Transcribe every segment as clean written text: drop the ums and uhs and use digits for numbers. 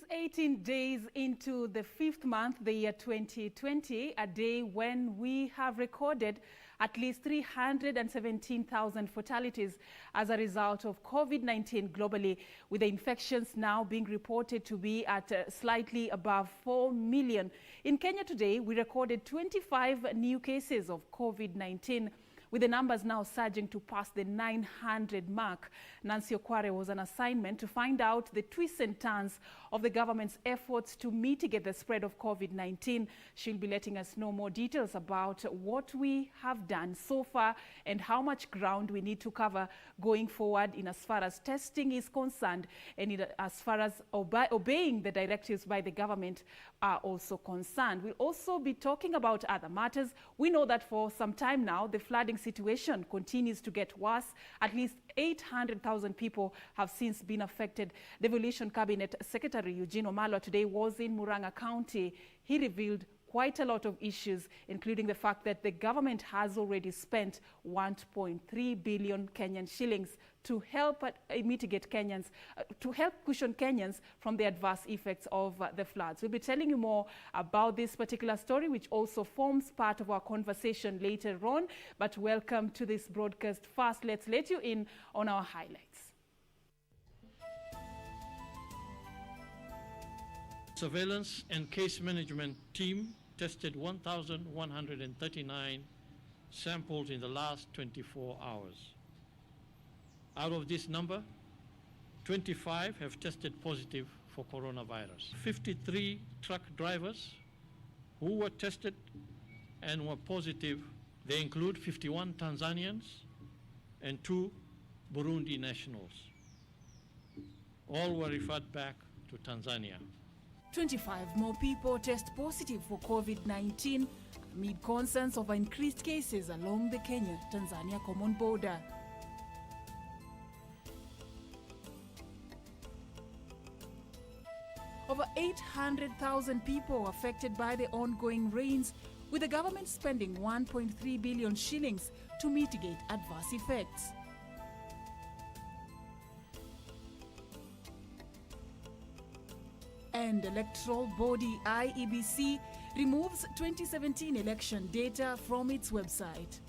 is 18 days into the fifth month, the year 2020, a day when we have recorded at least 317,000 fatalities as a result of COVID-19 globally, with the infections now being reported to be at slightly above 4 million. In Kenya today, we recorded 25 new cases of COVID-19, with the numbers now surging to pass the 900 mark. Nancy Okware was on assignment to find out the twists and turns of the government's efforts to mitigate the spread of COVID-19. She'll be letting us know more details about what we have done so far and how much ground we need to cover going forward in as far as testing is concerned and as far as obeying the directives by the government are also concerned. We'll also be talking about other matters. We know that for some time now, the flooding situation continues to get worse. At least 800,000 people have since been affected. Devolution Cabinet Secretary Eugene Wamalwa today was in Murang'a County. He revealed quite a lot of issues, including the fact that the government has already spent 1.3 billion Kenyan shillings to help mitigate Kenyans, to help cushion Kenyans from the adverse effects of the floods. We'll be telling you more about this particular story, which also forms part of our conversation later on. But welcome to this broadcast. First, let's let you in on our highlights. Surveillance and case management team tested 1,139 samples in the last 24 hours. Out of this number, 25 have tested positive for coronavirus. 53 truck drivers who were tested and were positive, they include 51 Tanzanians and 2 Burundi nationals. All were referred back to Tanzania. 25 more people test positive for COVID-19 amid concerns over increased cases along the Kenya-Tanzania common border. Over 800,000 people affected by the ongoing rains, with the government spending 1.3 billion shillings to mitigate adverse effects. And Electoral body IEBC removes 2017 election data from its website.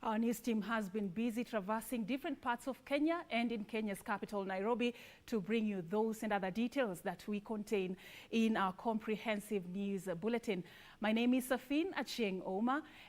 Our news team has been busy traversing different parts of Kenya and in Kenya's capital, Nairobi, to bring you those and other details that we contain in our comprehensive news bulletin. My name is Serfine Achieng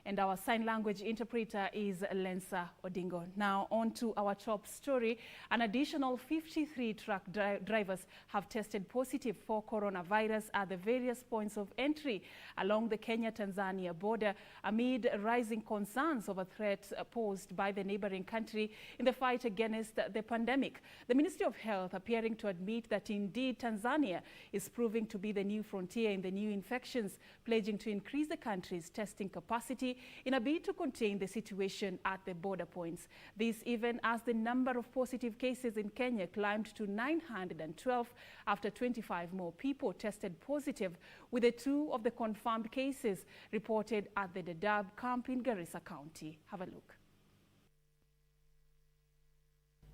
and our sign language interpreter is Lensa Odingo. Now on to our top story. An additional 53 truck drivers have tested positive for coronavirus at the various points of entry along the Kenya-Tanzania border amid rising concerns over threats posed by the neighboring country in the fight against the pandemic. The Ministry of Health appearing to admit that indeed Tanzania is proving to be the new frontier in the new infections, pledging to increase the country's testing capacity in a bid to contain the situation at the border points. This even as the number of positive cases in Kenya climbed to 912 after 25 more people tested positive, with 2 of the confirmed cases reported at the Dadaab camp in Garissa County. Have a look.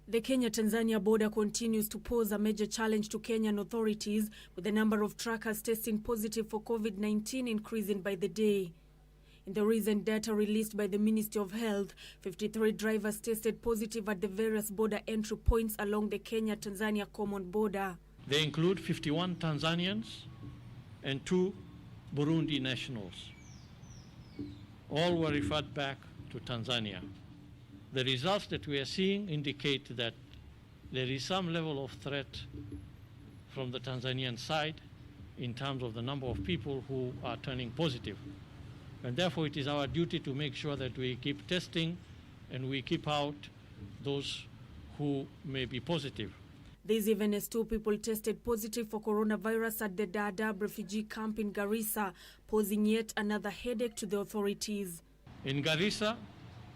The Kenya-Tanzania border continues to pose a major challenge to Kenyan authorities, with the number of truckers testing positive for COVID-19 increasing by the day. In the recent data released by the Ministry of Health, 53 drivers tested positive at the various border entry points along the Kenya-Tanzania common border. They include 51 Tanzanians and 2 Burundi nationals. All were referred back to Tanzania. The results that we are seeing indicate that there is some level of threat from the Tanzanian side in terms of the number of people who are turning positive. And therefore it is our duty to make sure that we keep testing and we keep out those who may be positive. This even as 2 people tested positive for coronavirus at the Dadaab refugee camp in Garissa, posing yet another headache to the authorities. In Garissa,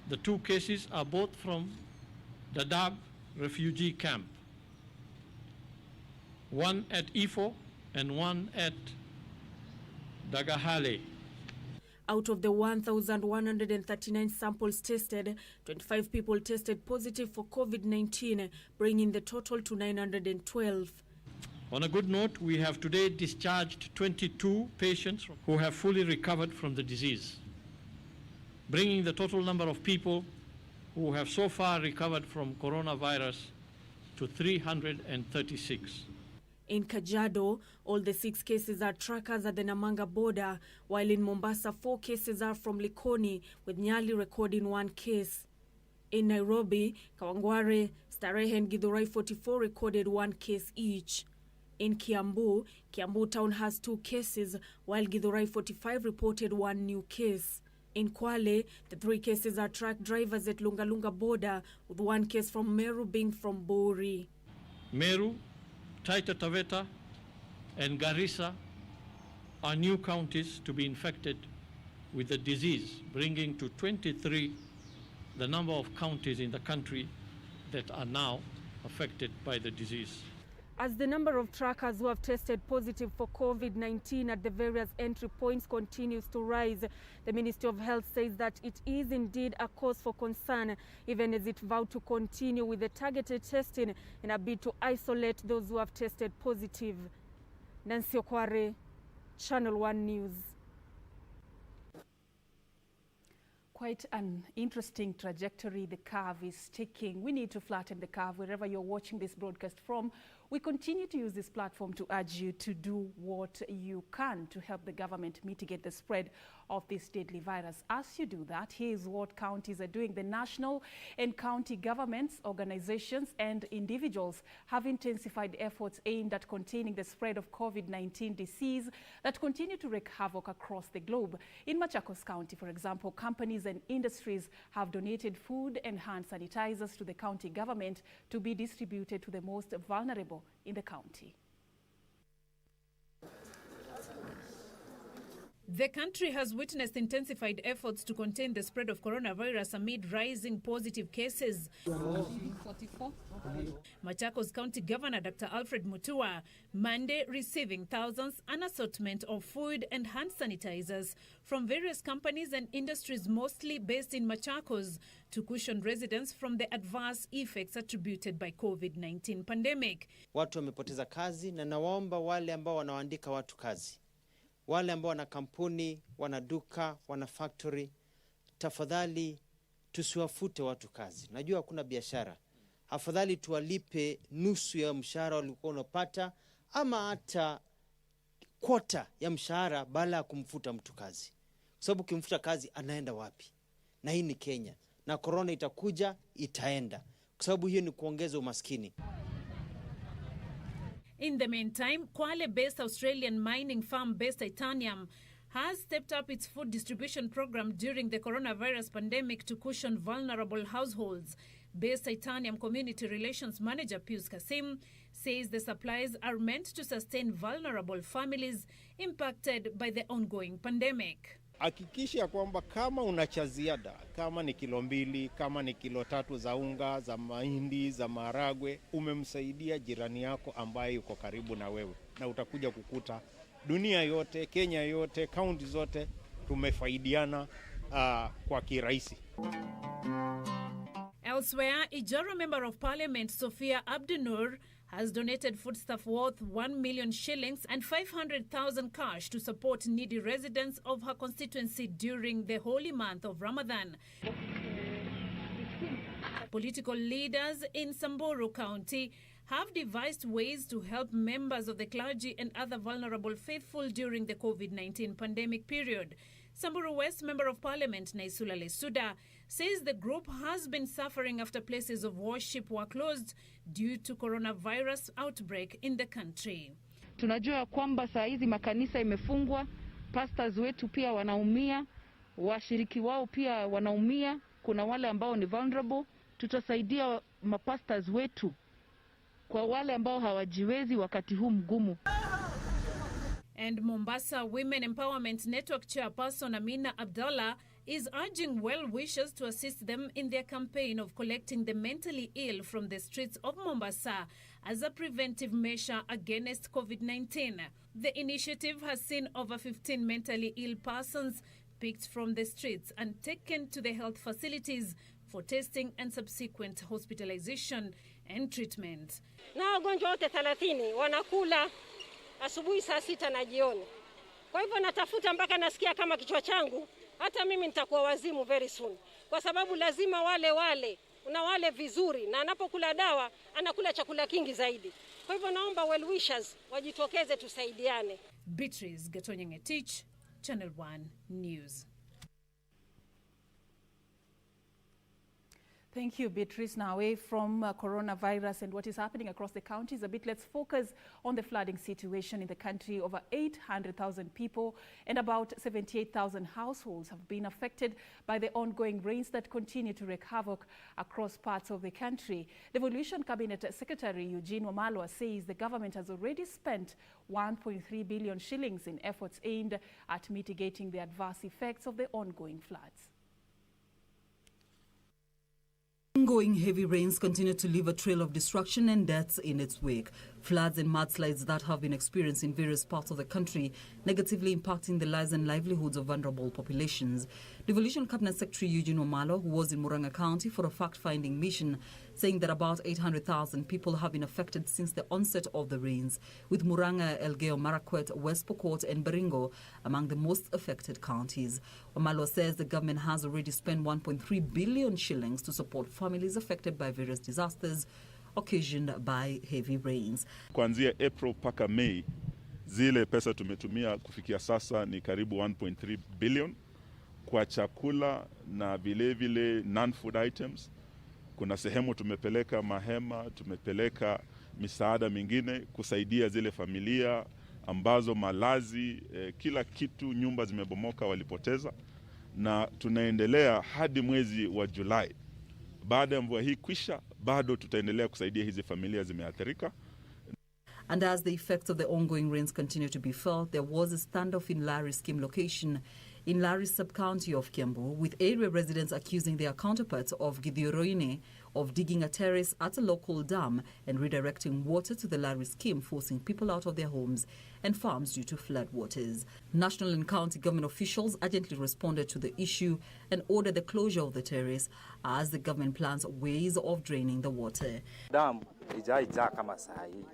the 2 cases are both from Dadaab refugee camp. One at Ifo and one at Dagahale. Out of the 1,139 samples tested, 25 people tested positive for COVID-19, bringing the total to 912. On a good note, we have today discharged 22 patients who have fully recovered from the disease, bringing the total number of people who have so far recovered from coronavirus to 336. In Kajiado, all the 6 cases are trackers at the Namanga border, while in Mombasa, 4 cases are from Likoni, with Nyali recording 1 case. In Nairobi, Kawangware, Starehe and Githurai 44 recorded 1 case each. In Kiambu town has 2 cases, while Githurai 45 reported 1 new case. In Kwale, the 3 cases are truck drivers at Lungalunga border, with 1 case from Meru being from Bori. Meru, Taita Taveta and Garissa are new counties to be infected with the disease, bringing to 23 the number of counties in the country that are now affected by the disease. As the number of truckers who have tested positive for COVID-19 at the various entry points continues to rise, the Ministry of Health says that it is indeed a cause for concern, even as it vowed to continue with the targeted testing in a bid to isolate those who have tested positive. Nancy Okware, Channel 1 News. Quite an interesting trajectory the curve is taking. We need to flatten the curve wherever you're watching this broadcast from. We continue to use this platform to urge you to do what you can to help the government mitigate the spread of this deadly virus. As you do that, here's what counties are doing. The national and county governments, organizations and individuals have intensified efforts aimed at containing the spread of COVID-19 disease that continue to wreak havoc across the globe. In Machakos County, for example, companies and industries have donated food and hand sanitizers to the county government to be distributed to the most vulnerable in the county. The country has witnessed intensified efforts to contain the spread of coronavirus amid rising positive cases. Machakos County Governor Dr. Alfred Mutua Monday receiving thousands an assortment of food and hand sanitizers from various companies and industries mostly based in Machakos to cushion residents from the adverse effects attributed by COVID-19 pandemic. Watu wamepoteza kazi na nawaomba wale ambao wanaandika watu kazi, wale ambao wana kampuni, wana duka, wana factory, tafadhali tusiwafute watu kazi. Najua hakuna biashara. Afadhali tuwalipe nusu ya mshahara walikuwa unapata ama hata kwota ya mshahara badala ya kumfuta mtu kazi. Kwa sababu ukimfuta kazi anaenda wapi? Na hii ni Kenya. Na corona itakuja, itaenda. Kwa sababu hiyo ni kuongeza umaskini. In the meantime, Kwale-based Australian mining firm-based Titanium has stepped up its food distribution program during the coronavirus pandemic to cushion vulnerable households. Based Titanium Community Relations Manager Pius Kasim says the supplies are meant to sustain vulnerable families impacted by the ongoing pandemic. Hakikisha kwamba kama una cha ziada, kama ni kilo 2, kama ni kilo 3 za unga, za mahindi, za maharagwe, umemsaidia jirani yako ambaye yuko karibu na wewe. Na utakuja kukuta dunia yote, Kenya yote, kaunti zote tumefaidiana kwa kirahisi. Elsewhere, Ijoro Member of Parliament Sophia Abdunur has donated foodstuff worth 1 million shillings and 500,000 cash to support needy residents of her constituency during the holy month of Ramadan. Political leaders in Samburu County have devised ways to help members of the clergy and other vulnerable faithful during the COVID-19 pandemic period. Samburu West Member of Parliament Naisula Lesuda says the group has been suffering after places of worship were closed due to coronavirus outbreak in the country. Tunajua kwamba saa hizi makanisa imefungwa, pastors wetu pia wanaumia, washiriki wao pia wanaumia, kuna wale ambao ni vulnerable. Tutasaidia mapastors wetu kwa wale ambao hawajiwezi wakati huu mgumu. And Mombasa Women Empowerment Network Chairperson Amina Abdallah is urging well-wishers to assist them in their campaign of collecting the mentally ill from the streets of Mombasa as a preventive measure against COVID-19. The initiative has seen over 15 mentally ill persons picked from the streets and taken to the health facilities for testing and subsequent hospitalization and treatment. Na wagonjwa wote 30 wanakula asubuhi saa 6 na jioni. Kwa hivyo natafuta mpaka nasikia kama kichwa changu hata mimi nitakuwa wazimu very soon. Kwa sababu lazima wale vizuri, na anapokula dawa anakula chakula kingi zaidi. Kwa hivyo naomba well wishers wajitokeze tusaidiane. Beatrice Gatonyeng-Etich, Channel 1 News. Thank you, Beatrice. Now, away from coronavirus and what is happening across the counties a bit, let's focus on the flooding situation in the country. Over 800,000 people and about 78,000 households have been affected by the ongoing rains that continue to wreak havoc across parts of the country. Devolution Cabinet Secretary Eugene Wamalwa says the government has already spent 1.3 billion shillings in efforts aimed at mitigating the adverse effects of the ongoing floods. Ongoing heavy rains continue to leave a trail of destruction and deaths in its wake. Floods and mudslides that have been experienced in various parts of the country, negatively impacting the lives and livelihoods of vulnerable populations. Devolution Cabinet Secretary Eugene Wamalwa, who was in Murang'a County for a fact-finding mission, saying that about 800,000 people have been affected since the onset of the rains, with Murang'a, Elgeyo Marakwet, West Pokot and Baringo among the most affected counties. Wamalwa says the government has already spent 1.3 billion shillings to support families affected by various disasters occasioned by heavy rains. Kuanzia April mpaka May, zile pesa tumetumia kufikia sasa ni karibu 1.3 billion kwa chakula na vile non-food items. Kuna sehemu tumepeleka mahema, tumepeleka misaada mingine kusaidia zile familia ambazo malazi, kila kitu, nyumba zimebomoka, walipoteza, na tunaendelea hadi mwezi wa Julai. Baada ya mvua hii kwisha, bado tutaendelea kusaidia hizi familia zimeathirika. And as the effects of the ongoing rains continue to be felt, there was a standoff in Lari scheme location in Lari sub-county of Kiambu, with area residents accusing their counterparts of Githuroine of digging a terrace at a local dam and redirecting water to the Lari scheme, forcing people out of their homes and farms due to flood waters. National and county government officials urgently responded to the issue and ordered the closure of the terrace as the government plans ways of draining the water. Dam haijajaa kama saa hii.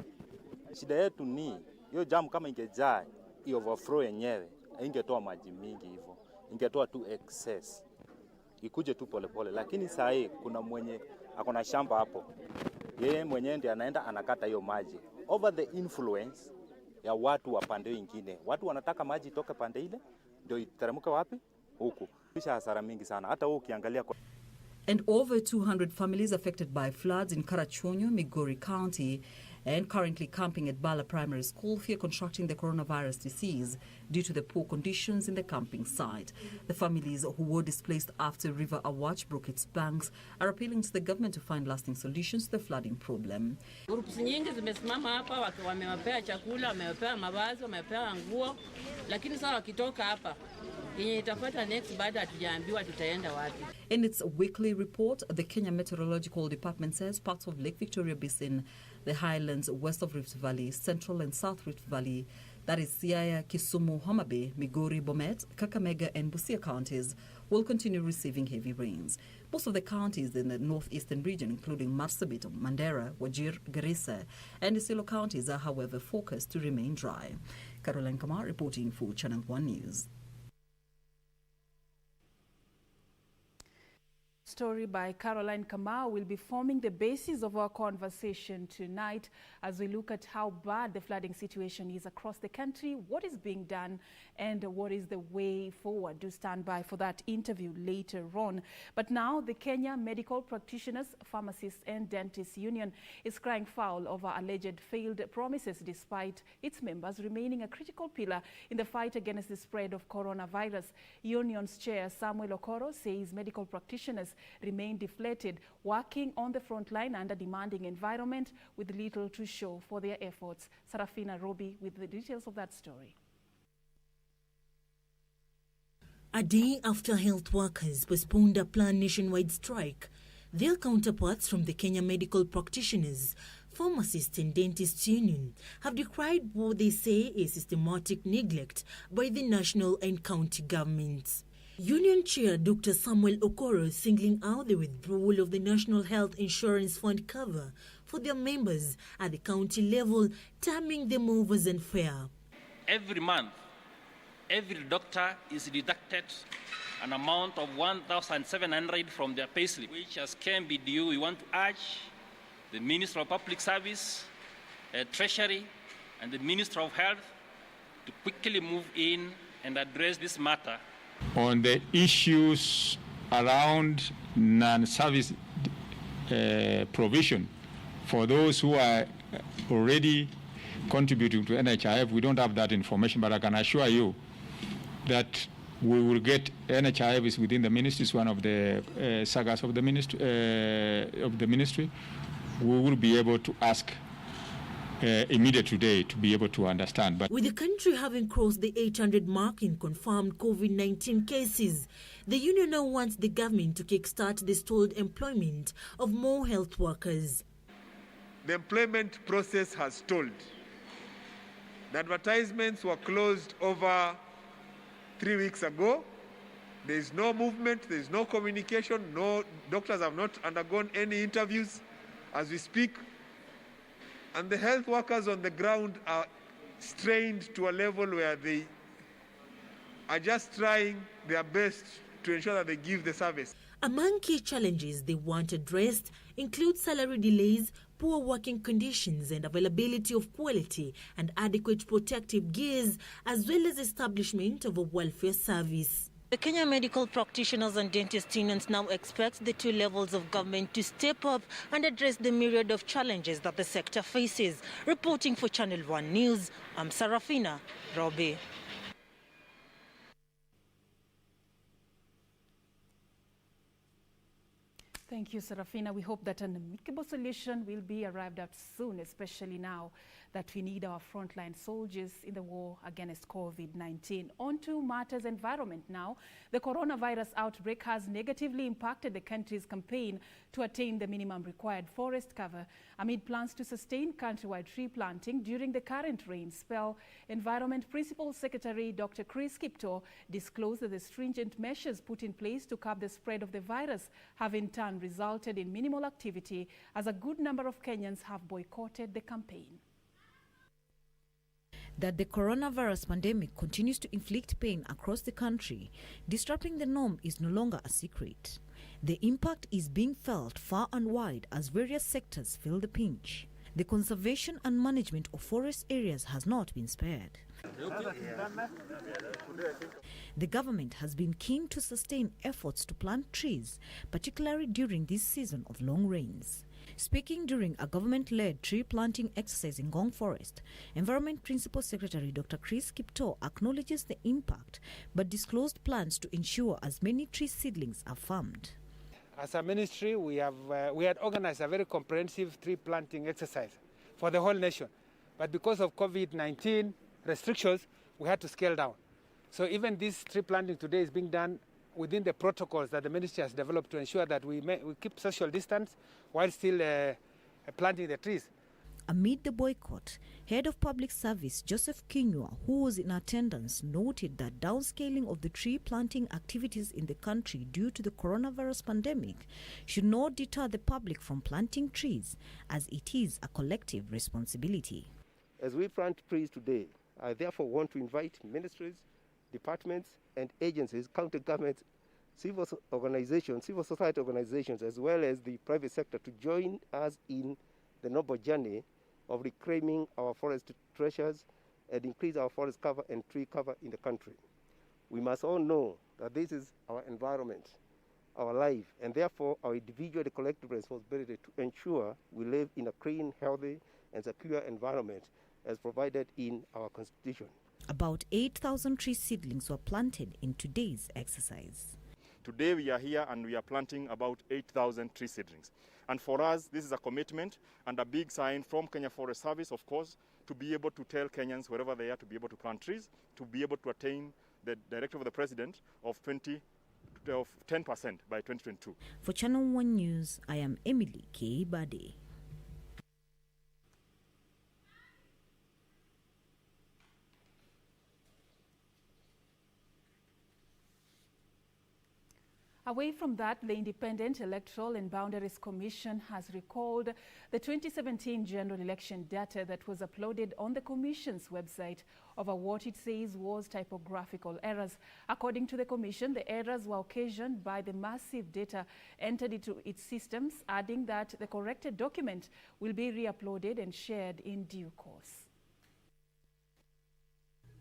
Shida yetu ni hiyo dam kama ingejaa, hiyo overflow yenyewe ingetoa maji mingi hivyo, ingetoa tu excess, ikuje tu polepole. Lakini saa hii kuna mwenye akona shamba hapo, yeye mwenyewe ndiye anaenda anakata hiyo maji over the influence ya watu wa pande nyingine. Watu wanataka maji itoke pande ile ndio iteremke wapi? Huku. Kisha hasara mingi sana. Hata wewe ukiangalia kwa And over 200 families affected by floods in Karachuonyo, Migori County, and currently camping at Bala Primary School fear contracting the coronavirus disease due to the poor conditions in the camping site. The families who were displaced after River Awach broke its banks are appealing to the government to find lasting solutions to the flooding problem. Groups nyingi zimesimama hapa, wamewapea chakula, wamewapea mavazi, wamewapea nguo, lakini sasa wakitoka hapa yenye itafuata next baada hatujaambiwa tutaenda wapi. In its weekly report, the Kenya Meteorological Department says parts of Lake Victoria Basin, the highlands west of Rift Valley, Central and South Rift Valley, that is Siaya, Kisumu, Homa Bay, Migori, Bomet, Kakamega and Busia counties, will continue receiving heavy rains. Most of the counties in the northeastern region, including Marsabit, Mandera, Wajir, Garissa and Isiolo counties are, however, forecast to remain dry. Caroline Kamar reporting for Channel 1 News. Story by Caroline Kamau will be forming the basis of our conversation tonight as we look at how bad the flooding situation is across the country, what is being done and what is the way forward. Do stand by for that interview later on. But now the Kenya Medical Practitioners, Pharmacists and Dentists Union is crying foul over alleged failed promises despite its members remaining a critical pillar in the fight against the spread of coronavirus. Union's chair Samuel Okoro says medical practitioners remain deflated, working on the front line under demanding environment with little to show for their efforts. Serfine Achieng with the details of that story. A day after health workers postponed a planned nationwide strike, their counterparts from the Kenya Medical Practitioners, Pharmacists and Dentists Union have decried what they say is systematic neglect by the national and county governments. Union Chair Dr. Samuel Okoro singling out the withdrawal of the National Health Insurance Fund cover for their members at the county level, terming the move as unfair. Every month, every doctor is deducted an amount of 1,700 from their payslip, which as can be due. We want to urge the Minister of Public Service, Treasury, and the Minister of Health to quickly move in and address this matter. On the issues around non-service provision for those who are already contributing to NHIF, we don't have that information, but I can assure you that we will get. NHIF is within the ministry, is one of the sagas of the ministry. We will be able to ask immediate today to be able to understand. But with the country having crossed the 800 mark in confirmed COVID-19 cases, the union now wants the government to kickstart the stalled employment of more health workers. The employment process has stalled. The advertisements were closed over 3 weeks ago. There is no movement, there is no communication, no doctors have not undergone any interviews as we speak. And the health workers on the ground are strained to a level where they are just trying their best to ensure that they give the service. Among key challenges they want addressed include salary delays, poor working conditions and availability of quality and adequate protective gears, as well as establishment of a welfare service. The Kenya Medical Practitioners and Dentists Unions now expect the two levels of government to step up and address the myriad of challenges that the sector faces. Reporting for Channel 1 News, I'm Serfine Achieng. Thank you, Serafina. We hope that an amicable solution will be arrived at soon, especially now that we need our frontline soldiers in the war against COVID-19. On to matters environment now. The coronavirus outbreak has negatively impacted the country's campaign to attain the minimum required forest cover. Amid plans to sustain countrywide tree planting during the current rain spell, Environment Principal Secretary Dr. Chris Kipto disclosed that the stringent measures put in place to curb the spread of the virus have in turn resulted in minimal activity, as a good number of Kenyans have boycotted the campaign. That the coronavirus pandemic continues to inflict pain across the country, disrupting the norm is no longer a secret. The impact is being felt far and wide as various sectors feel the pinch. The conservation and management of forest areas has not been spared. The government has been keen to sustain efforts to plant trees, particularly during this season of long rains. Speaking during a government-led tree planting exercise in Ngong Forest, Environment Principal Secretary Dr. Chris Kipto acknowledges the impact but disclosed plans to ensure as many tree seedlings are farmed. As a ministry, we had organized a very comprehensive tree planting exercise for the whole nation. But because of COVID-19 restrictions, we had to scale down. So even this tree planting today is being done within the protocols that the ministry has developed to ensure that we keep social distance while still planting the trees. Amid the boycott, Head of Public Service Joseph Kinyua, who was in attendance, noted that downscaling of the tree planting activities in the country due to the coronavirus pandemic should not deter the public from planting trees, as it is a collective responsibility. As we plant trees today, I therefore want to invite ministries, departments and agencies, county governments, civil society organizations, as well as the private sector to join us in the noble journey of reclaiming our forest treasures and increase our forest cover and tree cover in the country. We must all know that this is our environment, our life, and therefore our individual and collective responsibility to ensure we live in a clean, healthy, and secure environment as provided in our Constitution. About 8,000 tree seedlings were planted in today's exercise. Today we are here and we are planting about 8,000 tree seedlings. And for us, this is a commitment and a big sign from Kenya Forest Service, of course, to be able to tell Kenyans wherever they are to be able to plant trees, to be able to attain the directive of the President of 10% by 2022. For Channel 1 News, I am Emily K. Bade. Away from that, the Independent Electoral and Boundaries Commission has recalled the 2017 general election data that was uploaded on the Commission's website over what it says was typographical errors. According to the Commission, the errors were occasioned by the massive data entered into its systems, adding that the corrected document will be re-uploaded and shared in due course.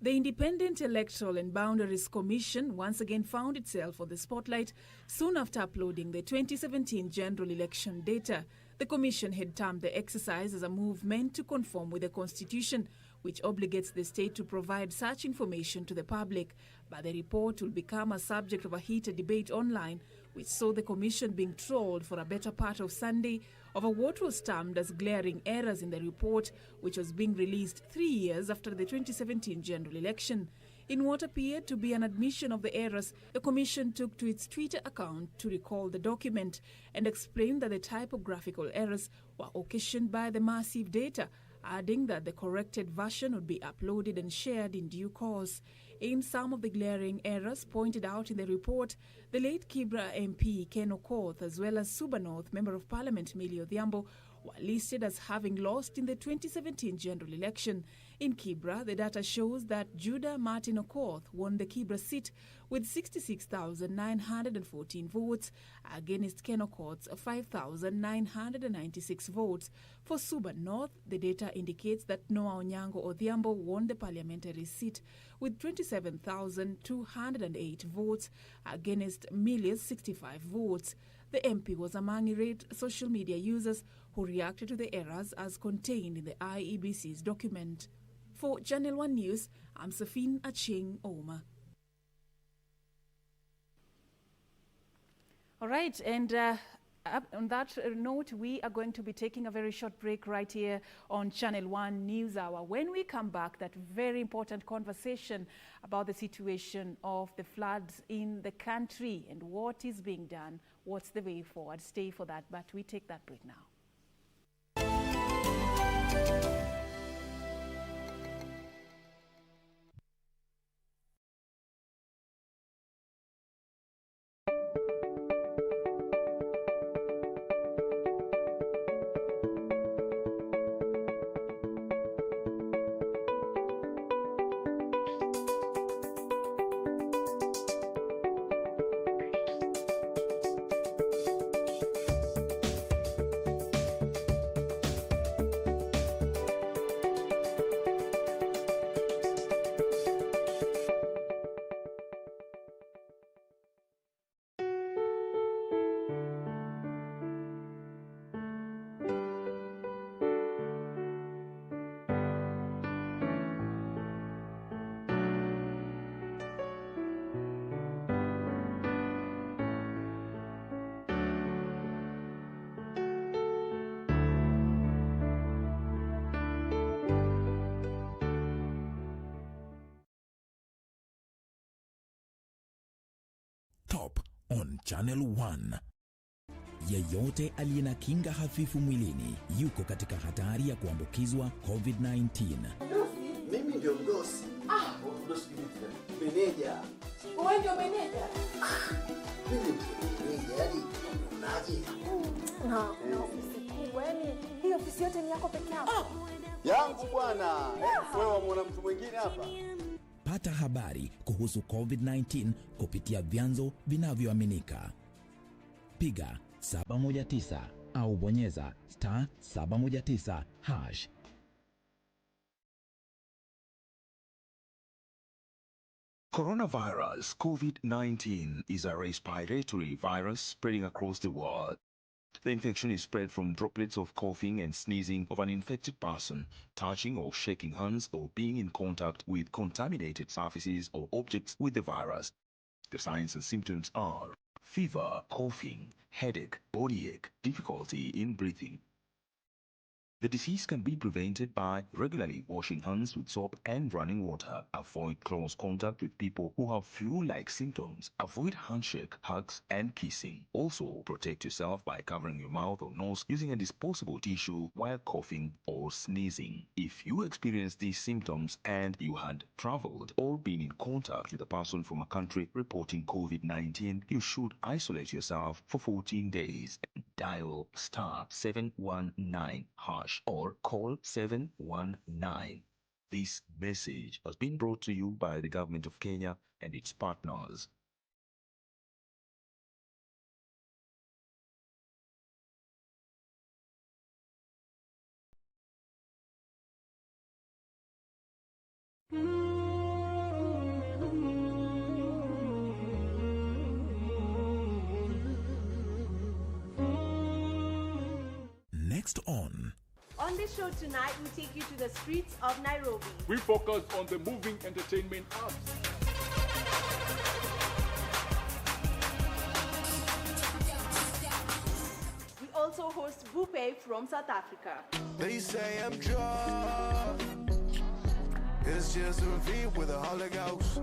The Independent Electoral and Boundaries Commission once again found itself on the spotlight soon after uploading the 2017 general election data. The Commission had termed the exercise as a move meant to conform with the Constitution, which obligates the state to provide such information to the public. But the report will become a subject of a heated debate online, which saw the Commission being trolled for a better part of Sunday over what was termed as glaring errors in the report, which was being released 3 years after the 2017 general election. In what appeared to be an admission of the errors, the Commission took to its Twitter account to recall the document and explained that the typographical errors were occasioned by the massive data, adding that the corrected version would be uploaded and shared in due course. In some of the glaring errors pointed out in the report, the late Kibra MP Ken Okoth as well as Suba North Member of Parliament Millie Odhiambo were listed as having lost in the 2017 general election. In Kibra, the data shows that Judah Martin Okoth won the Kibra seat with 66,914 votes against Ken Okoth's 5,996 votes. For Suba North, the data indicates that Noah Onyango Odhiambo won the parliamentary seat with 27,208 votes against Millie's 65 votes. The MP was among irate social media users who reacted to the errors as contained in the IEBC's document. For Channel 1 News, I'm Serfine Achieng Oma. All right, and on that note, we are going to be taking a very short break right here on Channel 1 NewsHour. When we come back, that very important conversation about the situation of the floods in the country and what is being done, what's the way forward. Stay for that, but we take that break now. Top on Channel 1. Yeyote aliye na kinga hafifu mwilini yuko katika hatari ya kuambukizwa COVID-19. Mimi ndio mdosi. Mdosi ni meneja. Wewe ndio meneja? Mimi ndio meneja, yaani unaje? Na ofisi kubwa, yaani hii ofisi yote ni yako peke yako? Yangu bwana. Wewe wamuona mtu mwingine hapa? Pata habari kuhusu COVID-19 kupitia vyanzo vinavyoaminika. Piga 719 au bonyeza *719#. Coronavirus COVID-19 is a respiratory virus spreading across the world. The infection is spread from droplets of coughing and sneezing of an infected person, touching or shaking hands, or being in contact with contaminated surfaces or objects with the virus. The signs and symptoms are fever, coughing, headache, body ache, difficulty in breathing. The disease can be prevented by regularly washing hands with soap and running water. Avoid close contact with people who have flu-like symptoms. Avoid handshake, hugs, and kissing. Also, protect yourself by covering your mouth or nose using a disposable tissue while coughing or sneezing. If you experience these symptoms and you had traveled or been in contact with a person from a country reporting COVID-19, you should isolate yourself for 14 days. Dial *719# or call 719. This message has been brought to you by the Government of Kenya and its partners. Next on this show tonight, we take you to the streets of Nairobi. We focus on the moving entertainment apps. We also host Bupe from South Africa. They say I'm drunk. It's just a feed with a Holy Ghost.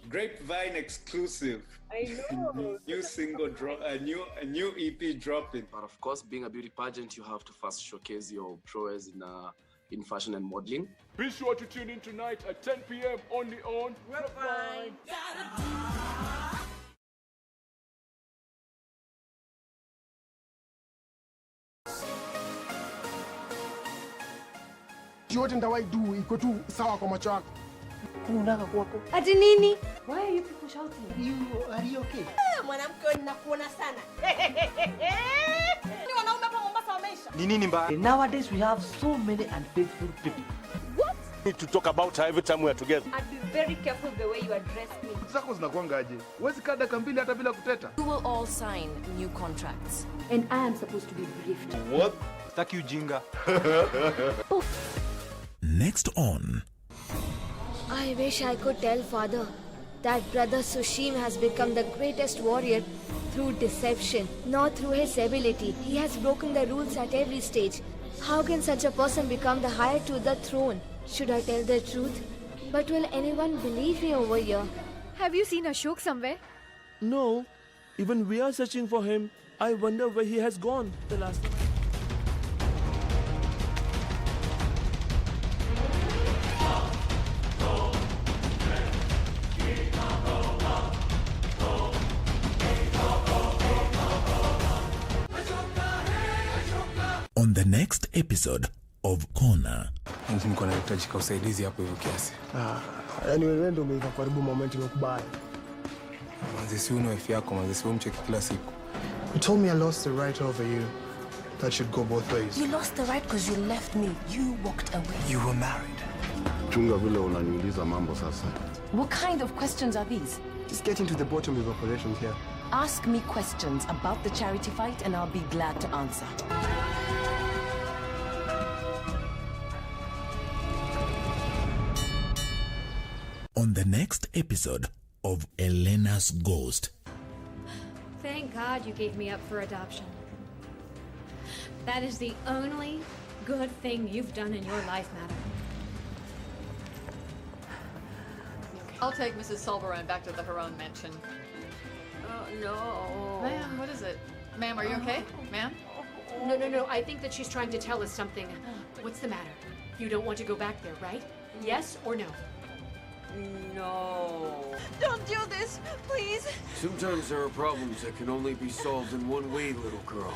Grapevine exclusive. I know. New single drop, a new EP dropping. But of course, being a beauty pageant, you have to first showcase your prowess in fashion and modeling. Be sure to tune in tonight at 10 p.m. only on Grapevine. Yote ndawai do iko tu sawa kwa macho yako. Unataka kuwako? Ati nini? Why are you people shouting? Are you okay? Mwanamke ninakuona sana. Ni wanaume hapa Mombasa wameisha. Ni nini mbaya? Nowadays we have so many unfaithful people. What? We need to talk about her every time we are together. I'd be very careful the way you address me. Zako zinakuangaje? Huwezi kaa dakika mbili hata bila kuteta. You will all sign new contracts. And I am supposed to be briefed. What? Taki ujinga. Next on. I wish I could tell Father that Brother Sushim has become the greatest warrior through deception, not through his ability. He has broken the rules at every stage. How can such a person become the heir to the throne? Should I tell the truth? But will anyone believe me over here? Have you seen Ashok somewhere? No. Even we are searching for him. I wonder where he has gone the last time. On the next episode of Corner. Niko nahitajika usaidizi hapo hivyo kiasi. Yaani wewe ndio umeiva karibu moment iliyokubaya. Manzi si una wife yako, manzi si umcheki kila siku. You told me I lost the right over you. That should go both ways. You lost the right because you left me. You walked away. You were married. Chunga vile unaniuliza mambo sasa. What kind of questions are these? Just getting to the bottom of operations here. Ask me questions about the charity fight and I'll be glad to answer. On the next episode of Elena's Ghost. Thank God you gave me up for adoption. That is the only good thing you've done in your life, madam. I'll take Mrs. Solberan back to the Haron mansion. Oh, no. Ma'am, what is it? Ma'am, are you okay? Ma'am? No. I think that she's trying to tell us something. What's the matter? You don't want to go back there, right? Yes or no? No. Don't do this, please. Sometimes there are problems that can only be solved in one way, little girl.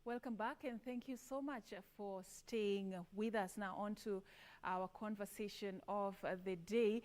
Welcome back and thank you so much for staying with us. Now on to our conversation of the day.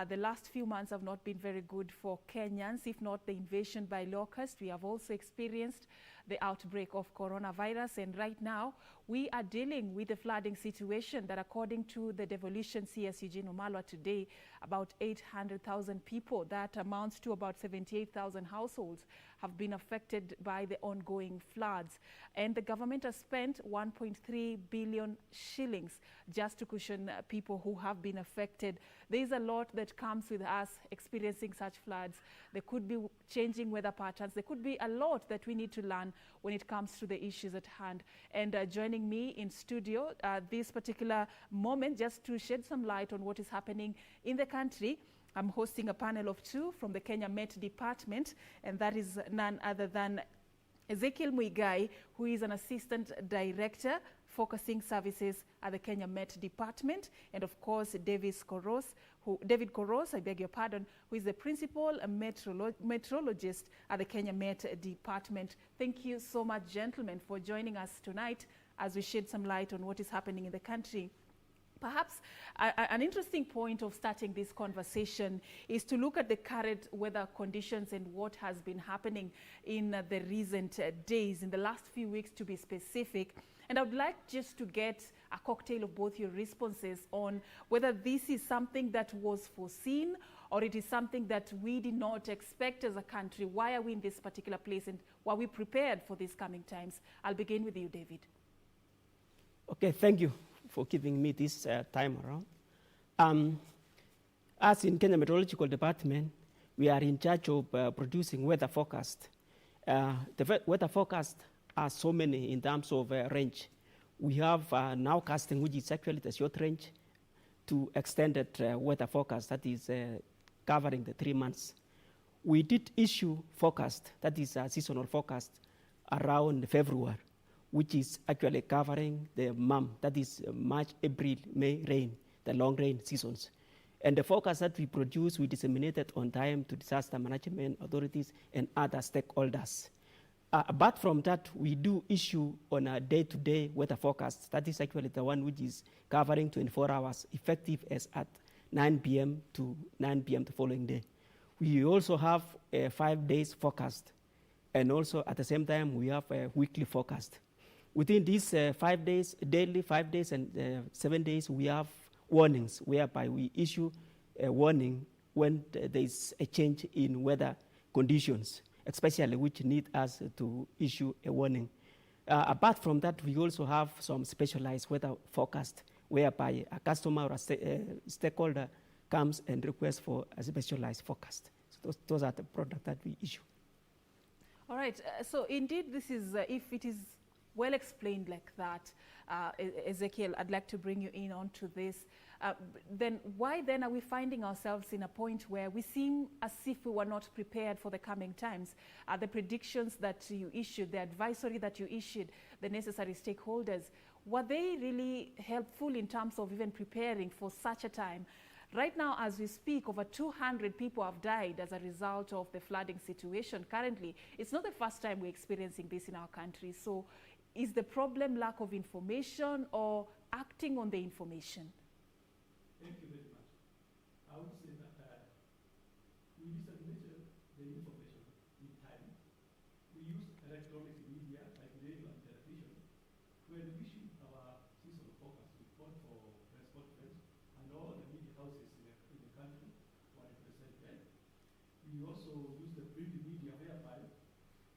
The last few months have not been very good for Kenyans, if not the invasion by locusts. We have also experienced the outbreak of coronavirus, and right now we are dealing with the flooding situation that, according to the devolution CS Eugene Omalwa today, about 800,000 people, that amounts to about 78,000 households, have been affected by the ongoing floods. And the government has spent 1.3 billion shillings just to cushion people who have been affected. There is a lot that comes with us experiencing such floods. There could be changing weather patterns. There could be a lot that we need to learn when it comes to the issues at hand. And joining me in studio this particular moment, just to shed some light on what is happening in the country, I'm hosting a panel of two from the Kenya Met Department, and that is none other than Ezekiel Muigai, who is an Assistant Director focusing services at the Kenya Met Department, and of course David Koros, I beg your pardon, who is the Principal Meteorologist at the Kenya Met Department. Thank you so much, gentlemen, for joining us tonight as we shed some light on what is happening in the country. Perhaps an interesting point of starting this conversation is to look at the current weather conditions and what has been happening in the recent days, in the last few weeks to be specific. And I would like just to get a cocktail of both your responses on whether this is something that was foreseen or it is something that we did not expect as a country. Why are we in this particular place, and were we prepared for these coming times? I'll begin with you, David. Okay, thank you for giving me this time around. As in Kenya Meteorological Department, we are in charge of producing weather forecast. The weather forecast are so many in terms of range. We have nowcasting, which is actually the short range, to extended weather forecast that is covering the 3 months. We did issue forecast, that is a seasonal forecast, around February, which is actually covering the MAM, that is March, April, May rain, the long rain seasons. And the forecast that we produce, we disseminated on time to disaster management authorities and other stakeholders. Apart from that, we do issue on a day-to-day weather forecast. That is actually the one which is covering 24 hours, effective as at 9 p.m. to 9 p.m. the following day. We also have a 5 days forecast, and also at the same time, we have a weekly forecast. Within these 5 days, daily 5 days and 7 days, we have warnings, whereby we issue a warning when there is a change in weather conditions, especially which need us to issue a warning. Apart from that, we also have some specialized weather forecast, whereby a customer or a stakeholder comes and requests for a specialized forecast. So those are the products that we issue. All right, so indeed this is, if it is well explained like that, Ezekiel, I'd like to bring you in onto this. Then why then are we finding ourselves in a point where we seem as if we were not prepared for the coming times? The predictions that you issued, the advisory that you issued, the necessary stakeholders, were they really helpful in terms of even preparing for such a time? Right now, as we speak, over 200 people have died as a result of the flooding situation currently. It's not the first time we're experiencing this in our country. So is the problem lack of information or acting on the information? Thank you very much. I would say that we disseminated the information in time. We use electronic media like radio and television. When we issued our seasonal forecast report for press conference, and all the media houses in the country were represented. We also use the print media, whereby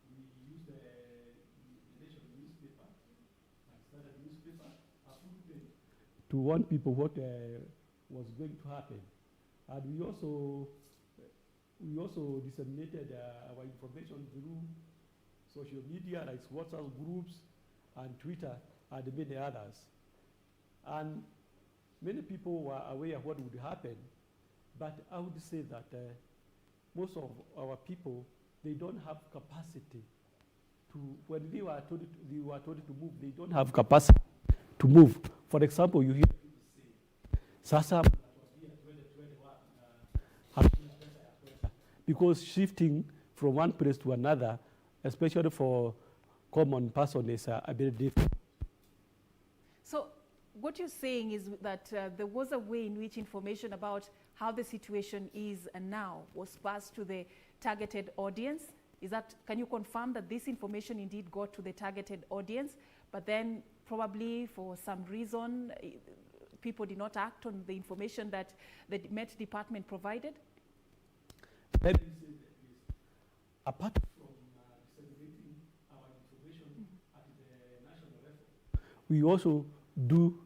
we use the national newspaper, like Standard newspaper, to warn people what was going to happen. And we also disseminated our information through social media like WhatsApp groups and Twitter and many others. And many people were aware of what would happen, but I would say that most of our people, they don't have capacity to, when they were told to move, they don't have capacity to move. For example, you hear Sasa because shifting from one place to another, especially for common person, is a bit difficult. So what you're saying is that there was a way in which information about how the situation is now was passed to the targeted audience. Is that, can you confirm that this information indeed got to the targeted audience, but then probably for some reason people did not act on the information that the Met Department provided? Let me say that this. Apart from disseminating our information at the national level, we also do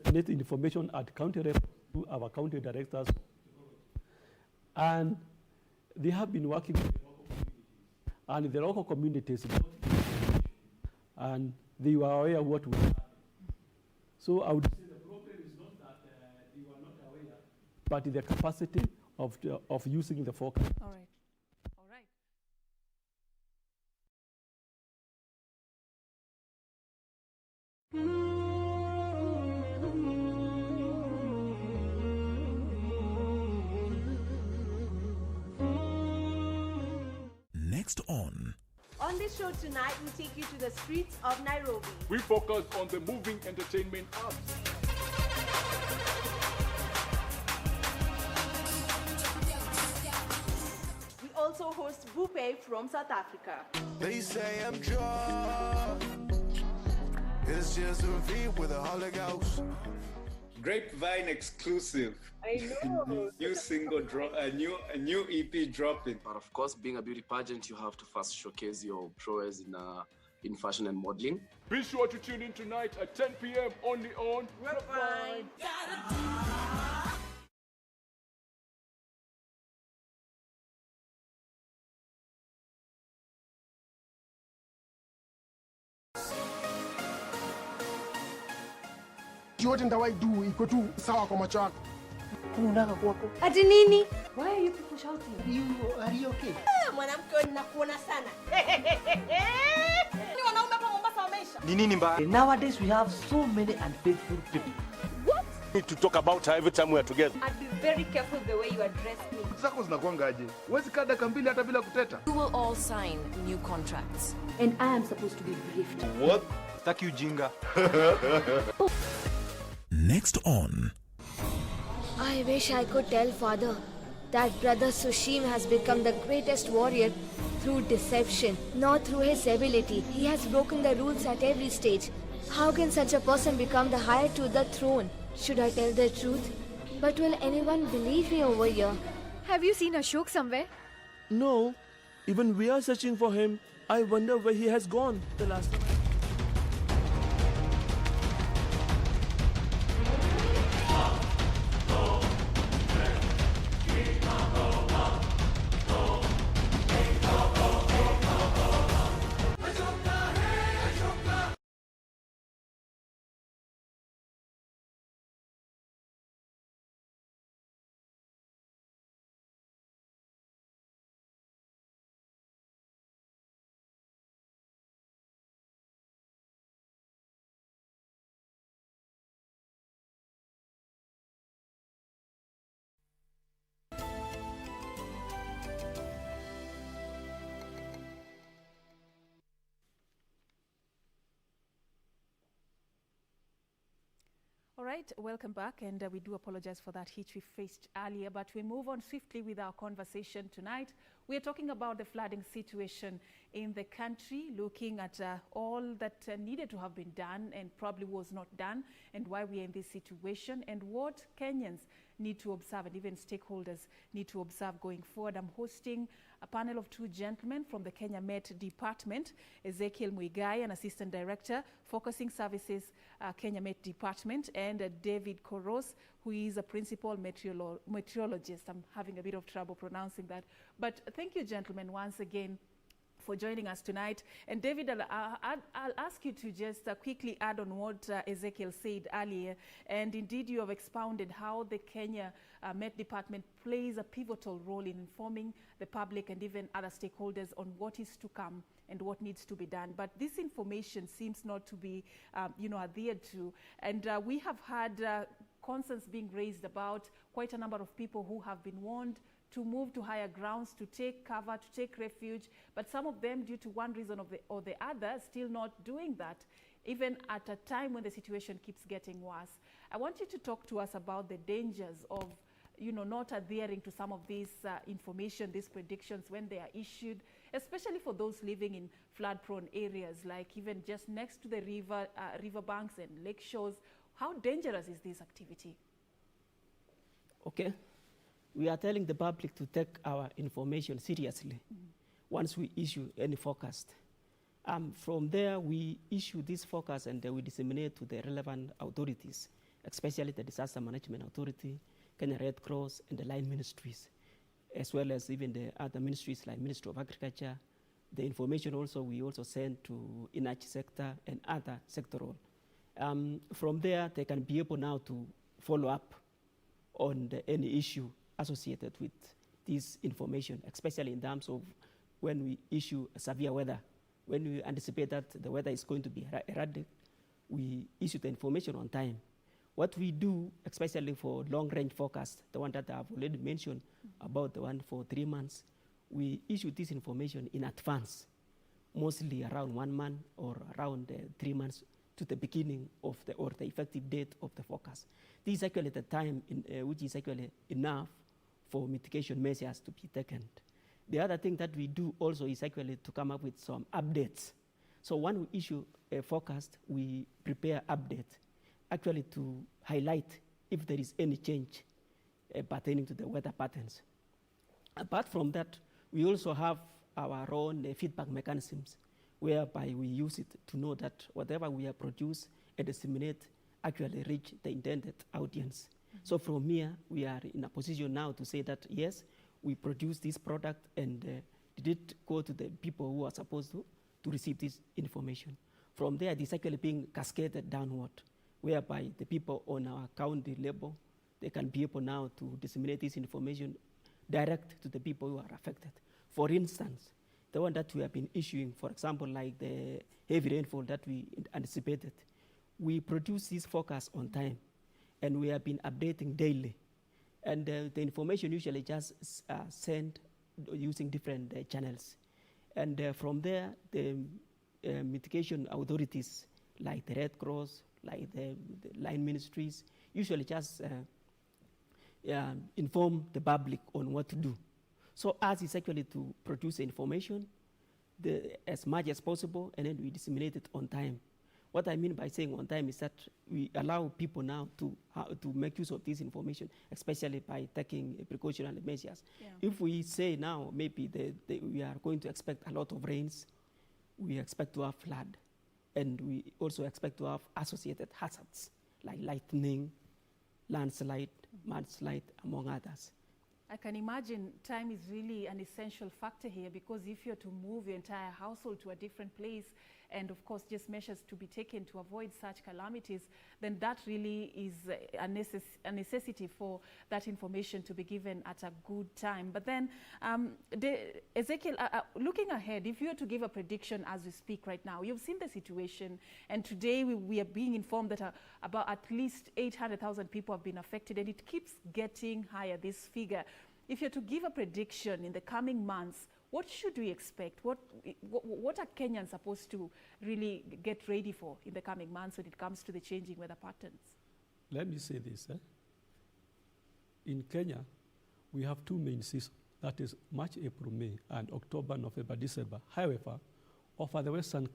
disseminate information at county level to our county directors. And they have been working with the local communities, and they were aware of what we had. So I would say the problem is not that they were not aware, but the capacity of using the forecast. All right. All right. Next on. On this show tonight, we take you to the streets of Nairobi. We focus on the moving entertainment apps. We also host Bupe from South Africa. They say I'm drunk. It's just a V with a Holy Ghost. Grapevine exclusive. I know. New single drop, a new EP dropping. But of course, being a beauty pageant, you have to first showcase your prowess in fashion and modeling. Be sure to tune in tonight at 10 p.m. only on Grapevine. Yote ndawaidu iko tu sawa kwa macho yako. Unataka kuwako. Ati nini? Why are you people shouting? Are you okay? Mwanamke wewe ninakuona sana. Ni wanaume hapa Mombasa wameisha. Ni nini mbaya? Nowadays we have so many unfaithful people. What? We need to talk about her every time we are together. I'd be very careful the way you address me. Zako zinakuangaje? Huwezi kaa dakika mbili hata bila kuteta. You will all sign new contracts. And I am supposed to be briefed. What? Taki ujinga. Next on. I wish I could tell father that brother Sushim has become the greatest warrior through deception, not through his ability. He has broken the rules at every stage. How can such a person become the heir to the throne? Should I tell the truth? But will anyone believe me over here? Have you seen Ashok somewhere? No, even we are searching for him. I wonder where he has gone the last time. All right, welcome back, and we do apologize for that hitch we faced earlier, but we move on swiftly with our conversation tonight. We are talking about the flooding situation in the country, looking at all that needed to have been done and probably was not done, and why we are in this situation, and what Kenyans need to observe, and even stakeholders need to observe going forward. I'm hosting a panel of two gentlemen from the Kenya Met Department, Ezekiel Muigai, an Assistant Director, Focusing Services, Kenya Met Department, and David Koros, who is a Principal Meteorologist. I'm having a bit of trouble pronouncing that. But thank you, gentlemen, once again for joining us tonight. And David, I'll ask you to just quickly add on what Ezekiel said earlier. And indeed, you have expounded how the Kenya Met Department plays a pivotal role in informing the public and even other stakeholders on what is to come and what needs to be done. But this information seems not to be, adhered to. And we have had concerns being raised about quite a number of people who have been warned to move to higher grounds, to take cover, to take refuge, but some of them, due to one reason or the other, still not doing that, even at a time when the situation keeps getting worse. I want you to talk to us about the dangers of, you know, not adhering to some of these information, these predictions when they are issued, especially for those living in flood-prone areas, like even just next to the river banks and lake shores. How dangerous is this activity? Okay. We are telling the public to take our information seriously once we issue any forecast. From there, we issue this forecast and we disseminate to the relevant authorities, especially the Disaster Management Authority, Kenya Red Cross, and the line ministries, as well as even the other ministries like Ministry of Agriculture. The information also, we also send to energy sector and other sectoral. From there, they can be able now to follow up on any issue associated with this information, especially in terms of when we issue severe weather. When we anticipate that the weather is going to be erratic, we issue the information on time. What we do, especially for long-range forecast, the one that I've already mentioned, about the one for 3 months, we issue this information in advance, mostly around 1 month or around 3 months to the beginning of the effective date of the forecast. This is actually the time which is actually enough for mitigation measures to be taken. The other thing that we do also is actually to come up with some updates. So when we issue a forecast, we prepare updates actually to highlight if there is any change pertaining to the weather patterns. Apart from that, we also have our own feedback mechanisms whereby we use it to know that whatever we have produced and disseminate actually reach the intended audience. So from here, we are in a position now to say that, yes, we produce this product and did it go to the people who are supposed to receive this information. From there, it is actually being cascaded downward, whereby the people on our county level, they can be able now to disseminate this information direct to the people who are affected. For instance, the one that we have been issuing, for example, like the heavy rainfall that we anticipated, we produce this forecast on time, and we have been updating daily. And the information usually just sent using different channels. And from there, the mitigation authorities, like the Red Cross, like the line ministries, usually just inform the public on what to do. So ours is actually to produce information as much as possible, and then we disseminate it on time. What I mean by saying on time is that we allow people now to make use of this information, especially by taking precautionary measures. Yeah. If we say now maybe we are going to expect a lot of rains, we expect to have flood, and we also expect to have associated hazards like lightning, landslide, mudslide, among others. I can imagine time is really an essential factor here, because if you're to move your entire household to a different place, and of course just measures to be taken to avoid such calamities, then that really is a necessity for that information to be given at a good time. But then, Ezekiel, looking ahead, if you were to give a prediction as we speak right now, you've seen the situation, and today we are being informed that about at least 800,000 people have been affected, and it keeps getting higher, this figure. If you're to give a prediction in the coming months, what should we expect? What are Kenyans supposed to really get ready for in the coming months when it comes to the changing weather patterns? Let me say this. In Kenya, we have two main seasons. That is March, April, May, and October, November, December. However, over the western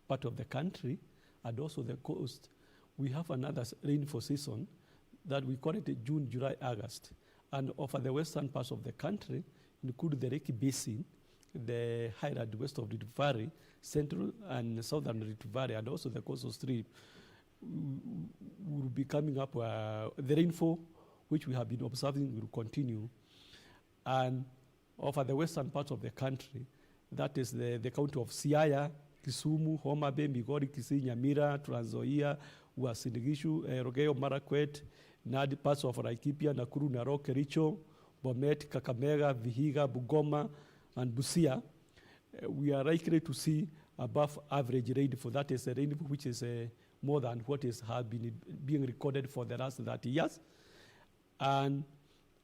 part of the country and also the coast, we have another rainfall season that we call it June, July, August. And over the western parts of the country, including the Lake Basin, the highland west of Rift Valley, central and southern Rift Valley, and also the coastal strip, will be coming up. The rainfall, which we have been observing, will continue. And over the western parts of the country, that is the county of Siaya, Kisumu, Homa Bay, Migori, Kisii, Nyamira, Trans Nzoia, Uasin Gishu, Elgeyo Marakwet, Nadi, parts of Laikipia, Nakuru, Narok, Kericho, Bomet, Kakamega, Vihiga, Bungoma, and Busia. We are likely to see above average rainfall. That is a rainfall which is more than what has been being recorded for the last 30 years. And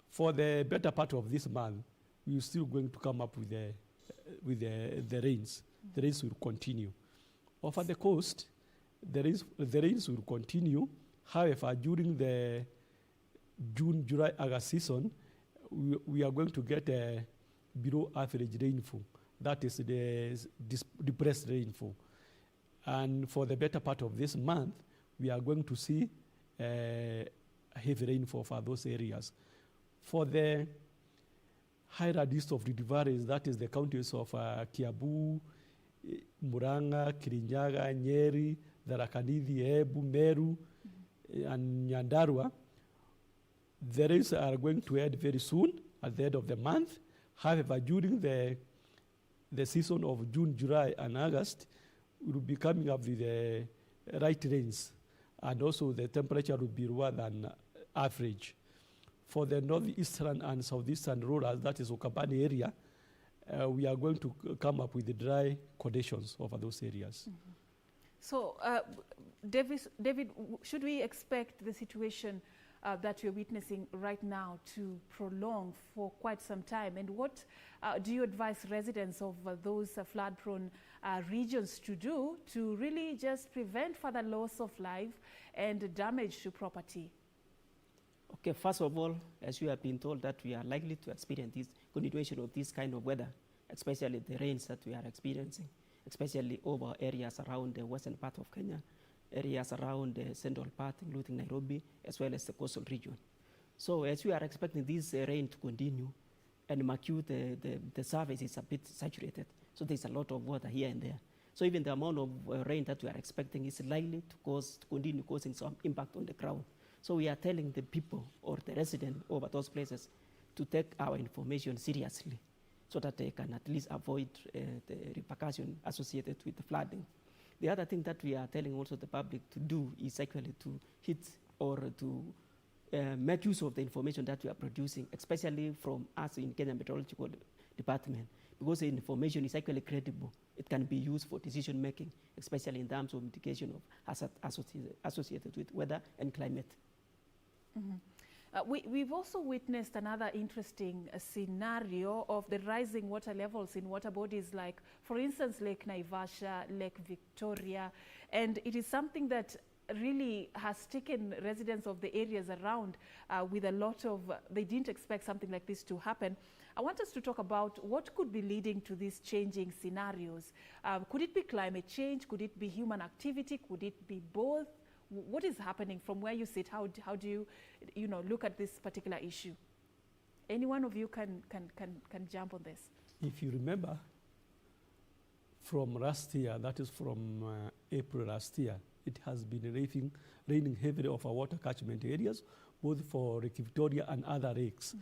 For the better part of this month, we're still going to come up with the rains. The rains will continue. Over the coast, the rains will continue. However, during the June, July, August season, we are going to get a below average rainfall. That is the depressed rainfall. And for the better part of this month, we are going to see heavy rainfall for those areas. For the higher east of the Valleys, that is the counties of Kiambu, Murang'a, Kirinyaga, Nyeri, Tharaka Nithi, Embu, Meru, and Nyandarua. The rains are going to end very soon, at the end of the month. However, during the season of June, July, and August, we will be coming up with the right rains, and also the temperature will be lower than average. For the northeastern and southeastern rurals, that is Ukambani area, we are going to come up with the dry conditions over those areas. Mm-hmm. So, David, should we expect the situation that you're witnessing right now to prolong for quite some time? And what do you advise residents of those flood-prone regions to do to really just prevent further loss of life and damage to property? Okay, first of all, as you have been told that we are likely to experience this continuation of this kind of weather, especially the rains that we are experiencing, especially over areas around the western part of Kenya, areas around the central part, including Nairobi, as well as the coastal region. So as we are expecting this rain to continue, and Macu, the surface is a bit saturated, so there's a lot of water here and there. So even the amount of rain that we are expecting is likely to continue causing some impact on the ground. So we are telling the people or the residents over those places to take our information seriously so that they can at least avoid the repercussion associated with the flooding. The other thing that we are telling also the public to do is actually to hit or to make use of the information that we are producing, especially from us in Kenya Meteorological Department, because the information is actually credible. It can be used for decision making, especially in terms of mitigation of hazards associated with weather and climate. Mm-hmm. We've also witnessed another interesting scenario of the rising water levels in water bodies like, for instance, Lake Naivasha, Lake Victoria, and it is something that really has taken residents of the areas around with a lot of, they didn't expect something like this to happen. I want us to talk about what could be leading to these changing scenarios. Could it be climate change? Could it be human activity? Could it be both? What is happening from where you sit? How do you look at this particular issue? Any one of you can jump on this. If you remember, from last year, that is from April last year, it has been raining heavily over water catchment areas, both for Lake Victoria and other lakes.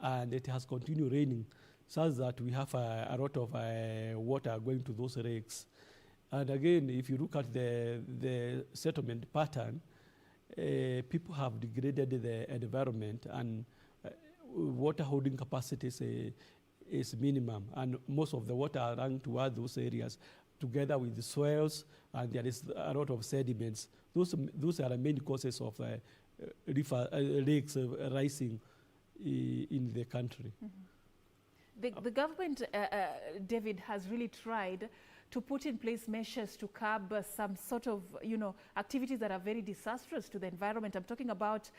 And it has continued raining, such that we have a lot of water going to those lakes. And again, if you look at the settlement pattern, people have degraded the environment, and water holding capacity is minimum, and most of the water are running toward those areas, together with the soils, and there is a lot of sediments. Those are the main causes of lakes rising in the country. Mm-hmm. The government, David, has really tried to put in place measures to curb some sort of, activities that are very disastrous to the environment. I'm talking about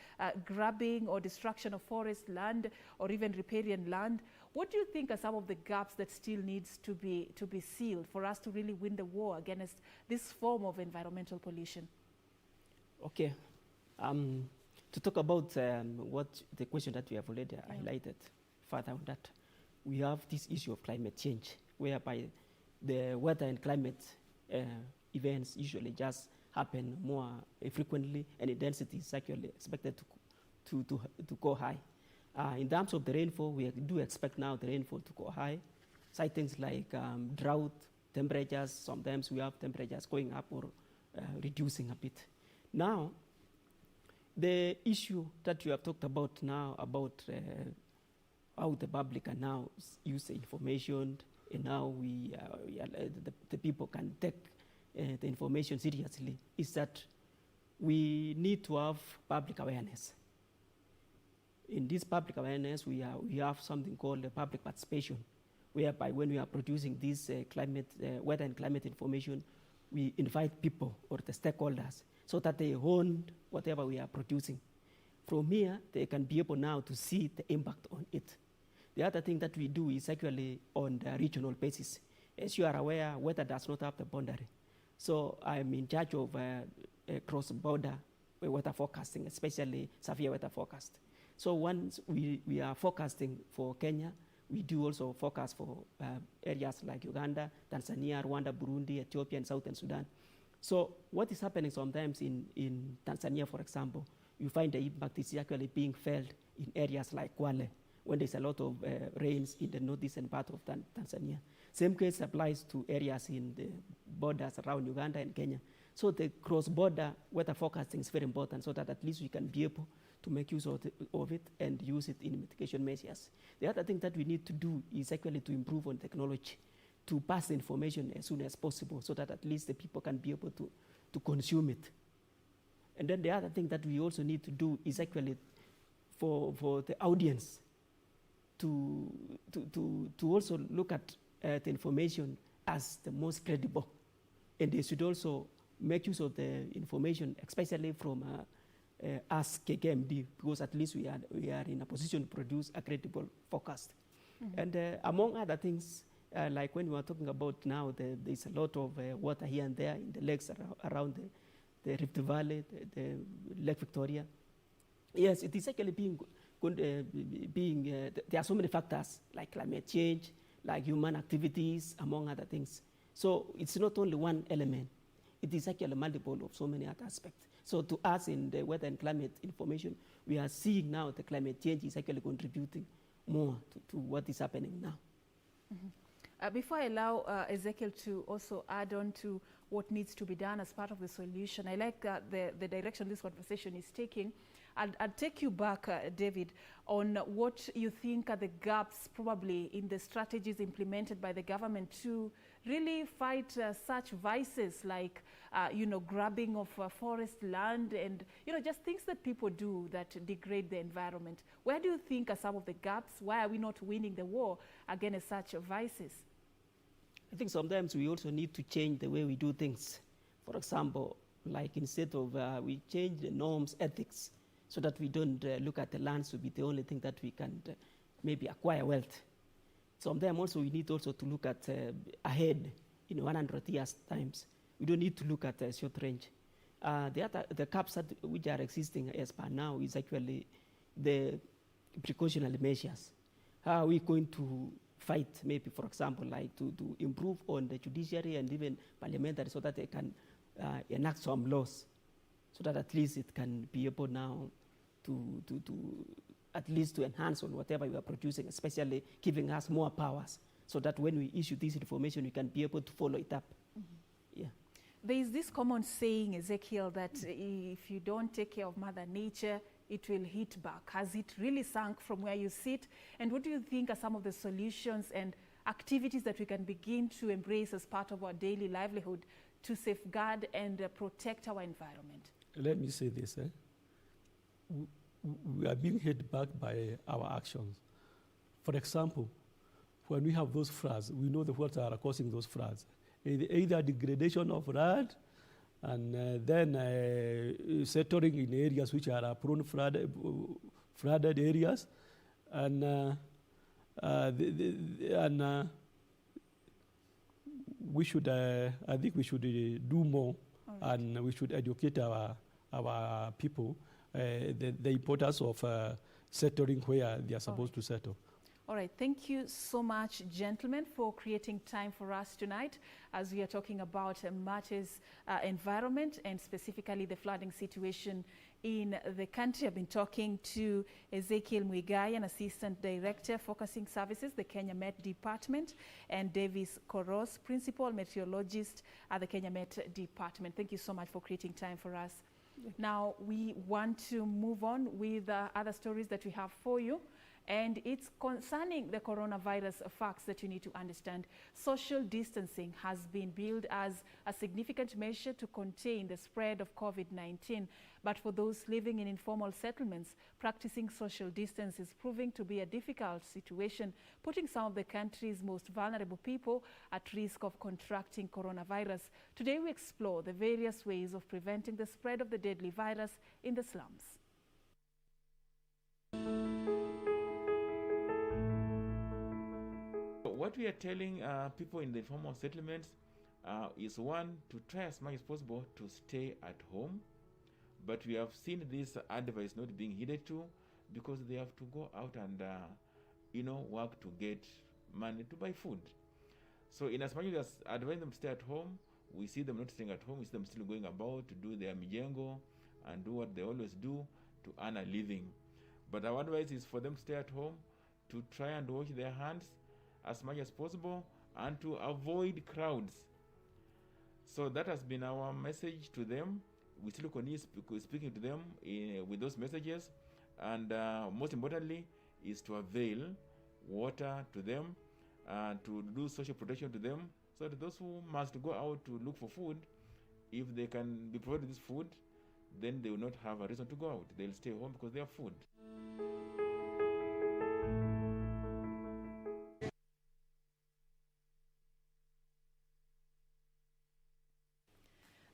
grabbing or destruction of forest land or even riparian land. What do you think are some of the gaps that still needs to be sealed for us to really win the war against this form of environmental pollution? Okay. To talk about what the question that we have already highlighted further on that, we have this issue of climate change, whereby the weather and climate events usually just happen more frequently, and the density is actually expected to go high. In terms of the rainfall, we do expect now the rainfall to go high. Sightings like drought, temperatures, sometimes we have temperatures going up or reducing a bit. Now, the issue that you have talked about now about how the public can now use the information, and how the people can take the information seriously, is that we need to have public awareness. In this public awareness, we have something called public participation, whereby when we are producing this weather and climate information, we invite people or the stakeholders so that they own whatever we are producing. From here, they can be able now to see the impact on it. The other thing that we do is actually on the regional basis. As you are aware, weather does not have the boundary. So I'm in charge of cross-border weather forecasting, especially severe weather forecast. So once we are forecasting for Kenya, we do also forecast for areas like Uganda, Tanzania, Rwanda, Burundi, Ethiopia, and Southern Sudan. So what is happening sometimes in Tanzania, for example, you find the impact is actually being felt in areas like Kwale, when there's a lot of rains in the northeastern part of Tanzania. Same case applies to areas in the borders around Uganda and Kenya. So the cross-border weather forecasting is very important so that at least we can be able to make use of it and use it in mitigation measures. The other thing that we need to do is actually to improve on technology, to pass the information as soon as possible so that at least the people can be able to consume it. And then the other thing that we also need to do is actually for the audience to also look at the information as the most credible. And they should also make use of the information, especially from us, KKMD, because at least we are in a position to produce a credible forecast. Mm-hmm. And among other things, like when we are talking about now, there's a lot of water here and there in the lakes around the Rift Valley, the Lake Victoria. Yes, it is actually there are so many factors like climate change, like human activities, among other things. So it's not only one element. It is actually multiple of so many other aspects. So to us in the weather and climate information, we are seeing now the climate change is actually contributing more to what is happening now. Mm-hmm. Before I allow Ezekiel to also add on to what needs to be done as part of the solution, I like the direction this conversation is taking. I'll take you back, David, on what you think are the gaps probably in the strategies implemented by the government to really fight such vices like, grabbing of forest land and, just things that people do that degrade the environment. Where do you think are some of the gaps? Why are we not winning the war against such vices? I think sometimes we also need to change the way we do things. For example, like instead of we change the norms, ethics, so that we don't look at the lands to be the only thing that we can maybe acquire wealth. Sometimes also we need also to look at ahead, 100 years times. We don't need to look at short range. The caps which are existing as per now is actually the precautionary measures. How are we going to fight, maybe, for example, like to improve on the judiciary and even parliamentary so that they can enact some laws so that at least it can be able now to at least to enhance on whatever we are producing, especially giving us more powers so that when we issue this information, we can be able to follow it up. Mm-hmm. Yeah. There is this common saying, Ezekiel, that if you don't take care of Mother Nature, it will hit back. Has it really sunk from where you sit? And what do you think are some of the solutions and activities that we can begin to embrace as part of our daily livelihood to safeguard and protect our environment? Let me say this. We are being hit back by our actions. For example, when we have those floods, we know what are causing those floods. Either degradation of land and then settling in areas which are prone flooded areas, and we should, I think we should do more, right. And we should educate our people the importance of settling where they are supposed to settle. All right, thank you so much, gentlemen, for creating time for us tonight as we are talking about matters environment and specifically the flooding situation in the country. I've been talking to Ezekiel Mwigai, an Assistant Director, Focusing Services, the Kenya Met Department, and Davis Koros, Principal Meteorologist at the Kenya Met Department. Thank you so much for creating time for us. Now, we want to move on with other stories that we have for you. And it's concerning the coronavirus facts that you need to understand. Social distancing has been billed as a significant measure to contain the spread of COVID-19. But for those living in informal settlements, practicing social distance is proving to be a difficult situation, putting some of the country's most vulnerable people at risk of contracting coronavirus. Today we explore the various ways of preventing the spread of the deadly virus in the slums. What we are telling people in the informal settlements is, one, to try as much as possible to stay at home. But we have seen this advice not being heeded to, because they have to go out and work to get money to buy food. So in as much as advising them to stay at home, we see them not staying at home. We see them still going about to do their mijengo and do what they always do to earn a living. But our advice is for them to stay at home, to try and wash their hands as much as possible, and to avoid crowds. So that has been our message to them. We still continue speaking to them with those messages, and most importantly is to avail water to them, to do social protection to them, so that those who must go out to look for food, if they can be provided this food, then they will not have a reason to go out. They'll stay home because they have food.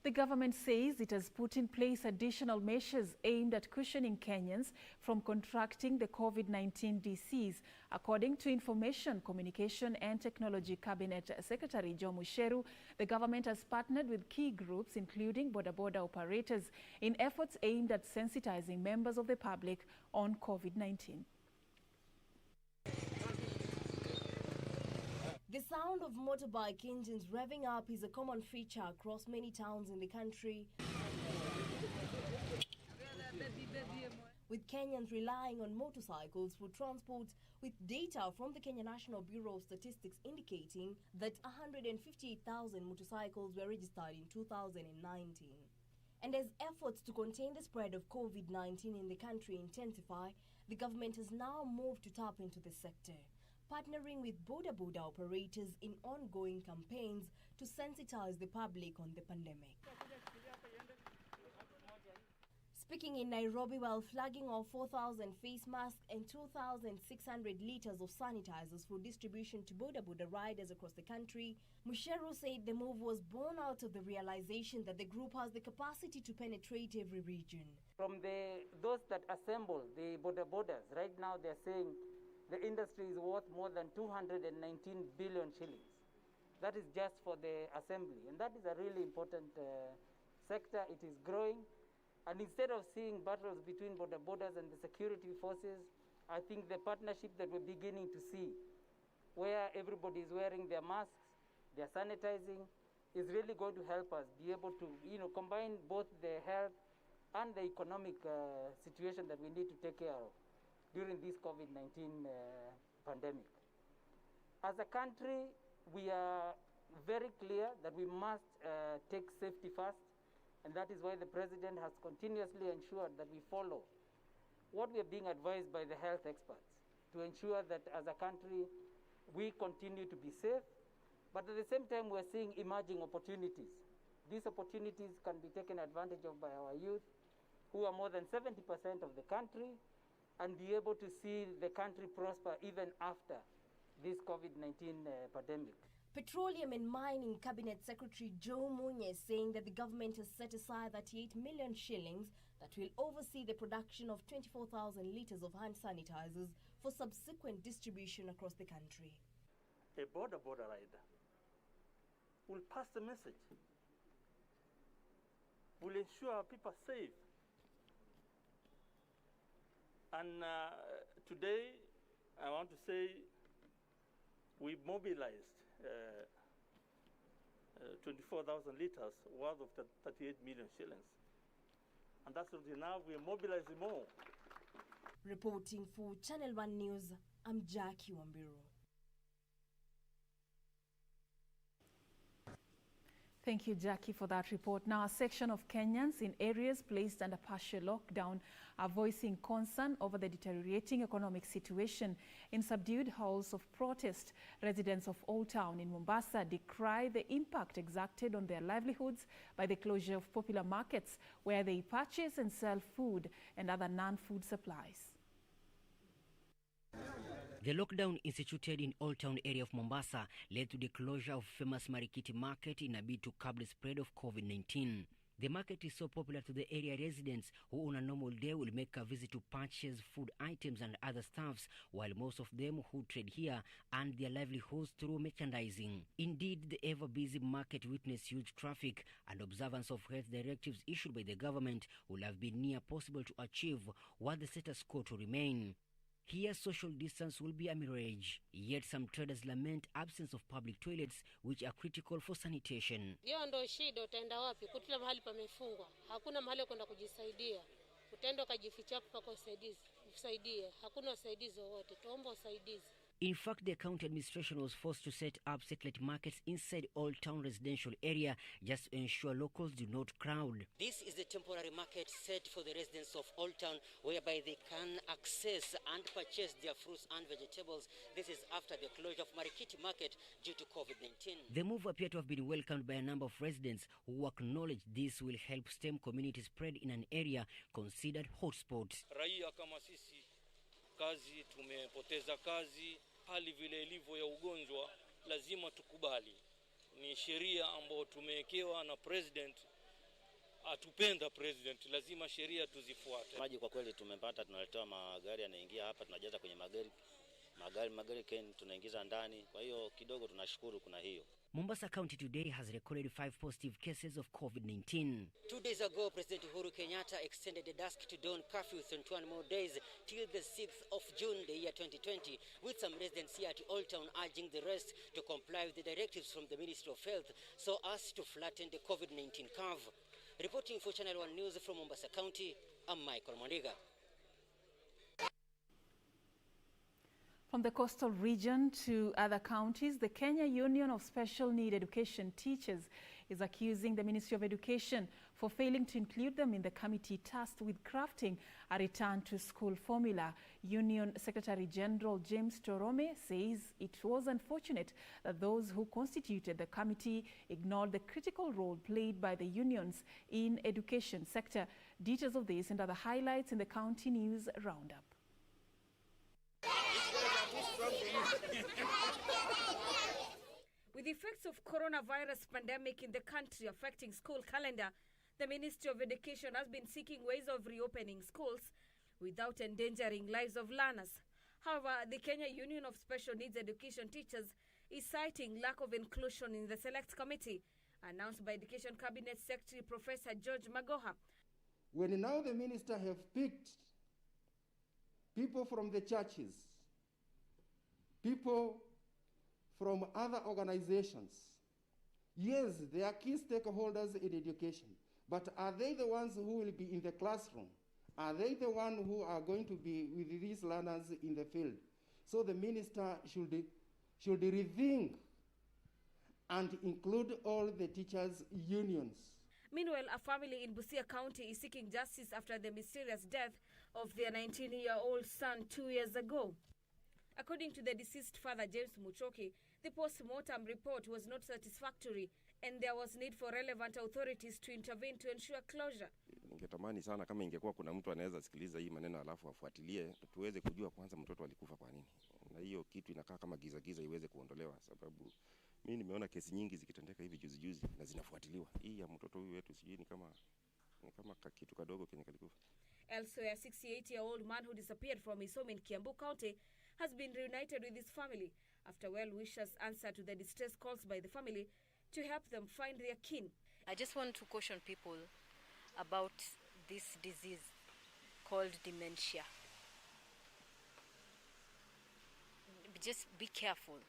The government says it has put in place additional measures aimed at cushioning Kenyans from contracting the COVID-19 disease. According to Information, Communication and Technology Cabinet Secretary Joe Musheru, the government has partnered with key groups, including Boda operators, in efforts aimed at sensitizing members of the public on COVID-19. The sound of motorbike engines revving up is a common feature across many towns in the country, with Kenyans relying on motorcycles for transport, with data from the Kenya National Bureau of Statistics indicating that 158,000 motorcycles were registered in 2019. And as efforts to contain the spread of COVID-19 in the country intensify, the government has now moved to tap into the sector, partnering with Boda operators in ongoing campaigns to sensitize the public on the pandemic. Speaking in Nairobi while flagging off 4,000 face masks and 2,600 liters of sanitizers for distribution to Boda riders across the country, Musheru said the move was born out of the realization that the group has the capacity to penetrate every region. From those that assemble the Bodas, right now they're saying the industry is worth more than 219 billion shillings. That is just for the assembly. And that is a really important sector. It is growing. And instead of seeing battles between Bodas and the security forces, I think the partnership that we're beginning to see, where everybody is wearing their masks, they're sanitizing, is really going to help us be able to combine both the health and the economic situation that we need to take care of during this COVID-19 pandemic. As a country, we are very clear that we must take safety first, and that is why the President has continuously ensured that we follow what we are being advised by the health experts to ensure that as a country we continue to be safe, but at the same time we're seeing emerging opportunities. These opportunities can be taken advantage of by our youth, who are more than 70% of the country, and be able to see the country prosper even after this COVID-19 pandemic. Petroleum and Mining Cabinet Secretary Joe Munye saying that the government has set aside 38 million shillings that will oversee the production of 24,000 liters of hand sanitizers for subsequent distribution across the country. A Boda rider will pass the message, will ensure people are safe. And today, I want to say we mobilized 24,000 liters worth of 38 million shillings. And that's what now we're mobilizing more. Reporting for Channel 1 News, I'm Jackie Wambiru. Thank you, Jackie, for that report. Now, a section of Kenyans in areas placed under partial lockdown are voicing concern over the deteriorating economic situation. In subdued howls of protest, residents of Old Town in Mombasa decry the impact exacted on their livelihoods by the closure of popular markets where they purchase and sell food and other non-food supplies. The lockdown instituted in Old Town area of Mombasa led to the closure of famous Marikiti market in a bid to curb the spread of COVID-19. The market is so popular to the area residents who on a normal day will make a visit to purchase food items and other stuffs, while most of them who trade here earn their livelihoods through merchandising. Indeed, the ever-busy market witnessed huge traffic, and observance of health directives issued by the government will have been near possible to achieve what the status quo to remain. Here, social distance will be a mirage, yet some traders lament absence of public toilets, which are critical for sanitation. Hiyo ndo shida, utaenda wapi? Kutila mahali pamefungwa. Hakuna mahali kwenda kujisaidia. Utaenda ukajificha hapo pako usaidizi. Hakuna usaidizi wowote. Tuomba usaidizi. In fact, the county administration was forced to set up satellite markets inside Old Town residential area just to ensure locals do not crowd. This is the temporary market set for the residents of Old Town, whereby they can access and purchase their fruits and vegetables. This is after the closure of Marikiti market due to COVID-19. The move appeared to have been welcomed by a number of residents who acknowledge this will help stem community spread in an area considered hotspot. Raia kama sisi kazi tumepoteza kazi, hali vile ilivyo ya ugonjwa lazima tukubali. Ni sheria ambayo tumewekewa na president, atupenda president, lazima sheria tuzifuate. Maji kwa kweli tumepata, tunaletewa magari yanaingia hapa, tunajaza kwenye magari tunaingiza ndani. Kwa hiyo kidogo tunashukuru kuna hiyo. Mombasa County today has recorded 5 positive cases of COVID-19. 2 days ago, President Uhuru Kenyatta extended the dusk to dawn curfew 21 more days till the 6th of June, the year 2020, with some residents here at Old Town urging the rest to comply with the directives from the Ministry of Health so as to flatten the COVID-19 curve. Reporting for Channel 1 News from Mombasa County, I'm Michael Mondiga. From the coastal region to other counties, the Kenya Union of Special Need Education Teachers is accusing the Ministry of Education for failing to include them in the committee tasked with crafting a return to school formula. Union Secretary General James Torome says it was unfortunate that those who constituted the committee ignored the critical role played by the unions in education sector. Details of this and other highlights in the County News Roundup. With the effects of coronavirus pandemic in the country affecting school calendar, the Ministry of Education has been seeking ways of reopening schools without endangering lives of learners. However, the Kenya Union of Special Needs Education Teachers is citing lack of inclusion in the select committee, announced by Education Cabinet Secretary Professor George Magoha. When now the minister have picked people from the churches, people from other organizations, yes, they are key stakeholders in education, but are they the ones who will be in the classroom? Are they the ones who are going to be with these learners in the field? So the minister should rethink and include all the teachers' unions. Meanwhile, a family in Busia County is seeking justice after the mysterious death of their 19-year-old son 2 years ago. According to the deceased father, James Muchoki, the post-mortem report was not satisfactory and there was need for relevant authorities to intervene to ensure closure. Ningetamani sana kama ingekuwa kuna mtu anaweza sikiliza hii maneno alafu afuatilie, tuweze kujua kwanza mtoto alikufa kwa nini. Na hiyo kitu inakaa kama giza iweze kuondolewa, sababu mimi nimeona kesi nyingi zikitendeka hivi juzi na zinafuatiliwa. Hii ya mtoto huyu wetu sijui ni kama kitu kadogo kenye kalikufa. Elsewhere, a 68-year-old man who disappeared from his home in Kiambu County has been reunited with his family after well-wishers answered to the distress calls by the family to help them find their kin. I just want to caution people about this disease called dementia. Just be careful.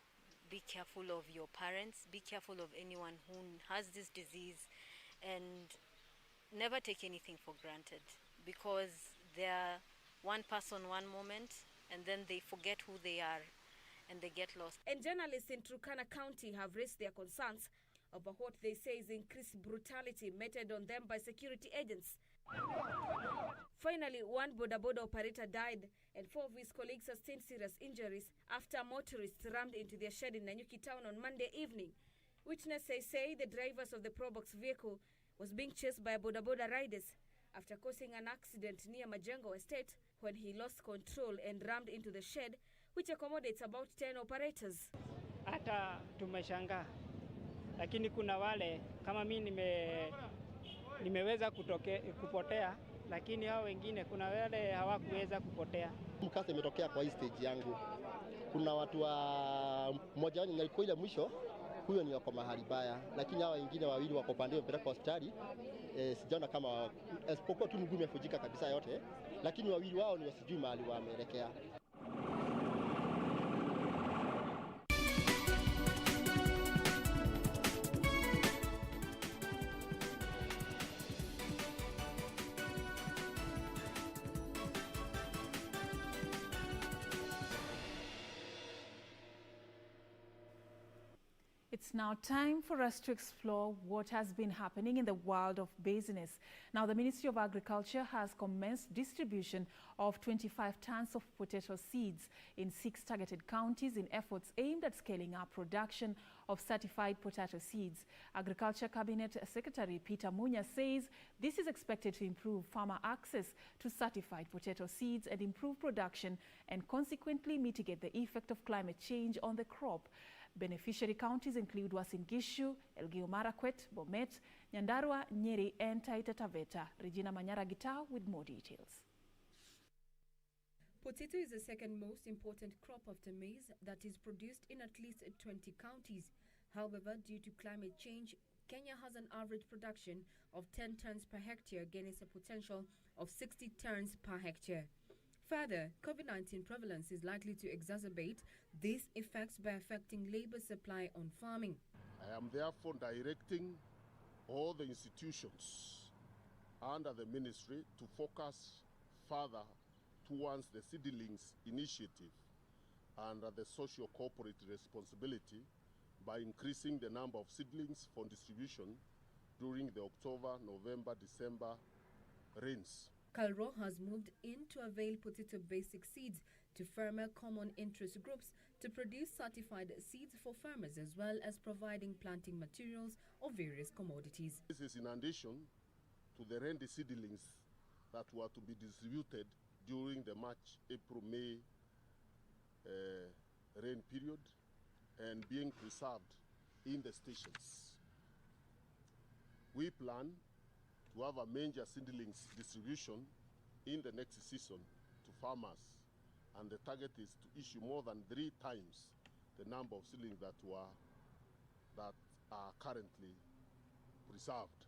Be careful of your parents. Be careful of anyone who has this disease, and never take anything for granted, because they're one person one moment and then they forget who they are and they get lost. And journalists in Turkana County have raised their concerns over what they say is increased brutality meted on them by security agents. Finally, one Boda operator died and 4 of his colleagues sustained serious injuries after motorists rammed into their shed in Nanyuki town on Monday evening. Witnesses say the drivers of the Probox vehicle was being chased by Boda riders after causing an accident near Majengo Estate when he lost control and rammed into the shed, which accommodates about 10 operators. Hata tumeshangaa, lakini kuna wale kama mimi nimeweza kupotea, lakini hao wengine kuna wale hawakuweza kupotea. Mkasa imetokea kwa hii stage yangu. Kuna watu wa mmoja wao alikuwa ile mwisho, huyo ni wako mahali baya, lakini hao wengine wawili wako pande wapeleka hospitali. Sijaona kama isipokuwa tu mguu umefujika kabisa yote, lakini wawili wao ni wasijui mahali wameelekea. It's now time for us to explore what has been happening in the world of business. Now, the Ministry of Agriculture has commenced distribution of 25 tons of potato seeds in 6 targeted counties in efforts aimed at scaling up production of certified potato seeds. Agriculture Cabinet Secretary Peter Munya says this is expected to improve farmer access to certified potato seeds and improve production and consequently mitigate the effect of climate change on the crop. Beneficiary counties include Uasin Gishu, Elgeyo Marakwet, Bomet, Nyandarua, Nyeri and Taita Taveta. Regina Manyara Gitau with more details. Potato is the second most important crop after maize that is produced in at least 20 counties. However, due to climate change, Kenya has an average production of 10 tons per hectare against a potential of 60 tons per hectare. Further, COVID-19 prevalence is likely to exacerbate these effects by affecting labor supply on farming. I am therefore directing all the institutions under the ministry to focus further towards the seedlings initiative under the social corporate responsibility by increasing the number of seedlings for distribution during the October, November, December rains. KALRO has moved in to avail potato basic seeds to farmer common interest groups to produce certified seeds for farmers as well as providing planting materials of various commodities. This is in addition to the ready seedlings that were to be distributed during the March, April, May rain period and being preserved in the stations. We plan to have a major seedlings distribution in the next season to farmers, and the target is to issue more than 3 times the number of seedlings that are currently preserved.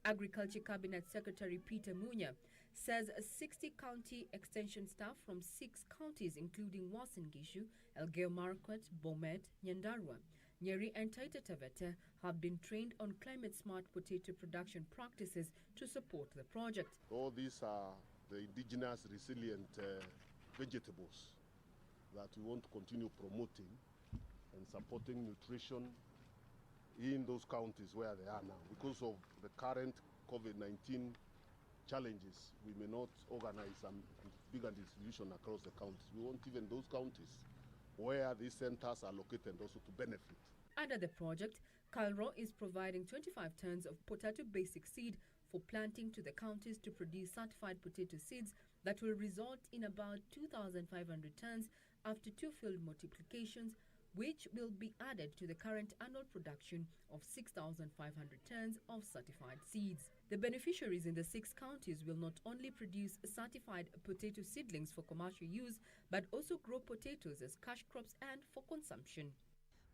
Agriculture Cabinet Secretary Peter Munya says 60 county extension staff from 6 counties including Uasin Gishu, Elgeyo Marakwet, Bomet, Nyandarua, Nyeri and Taita Taveta have been trained on climate-smart potato production practices to support the project. All these are the indigenous resilient vegetables that we want to continue promoting and supporting nutrition in those counties where they are now. Because of the current COVID-19 challenges, we may not organize some bigger distribution across the counties. We want even those counties where these centers are located also to benefit. Under the project, KALRO is providing 25 tons of potato basic seed for planting to the counties to produce certified potato seeds that will result in about 2,500 tons after 2 field multiplications, which will be added to the current annual production of 6,500 tons of certified seeds. The beneficiaries in the 6 counties will not only produce certified potato seedlings for commercial use, but also grow potatoes as cash crops and for consumption.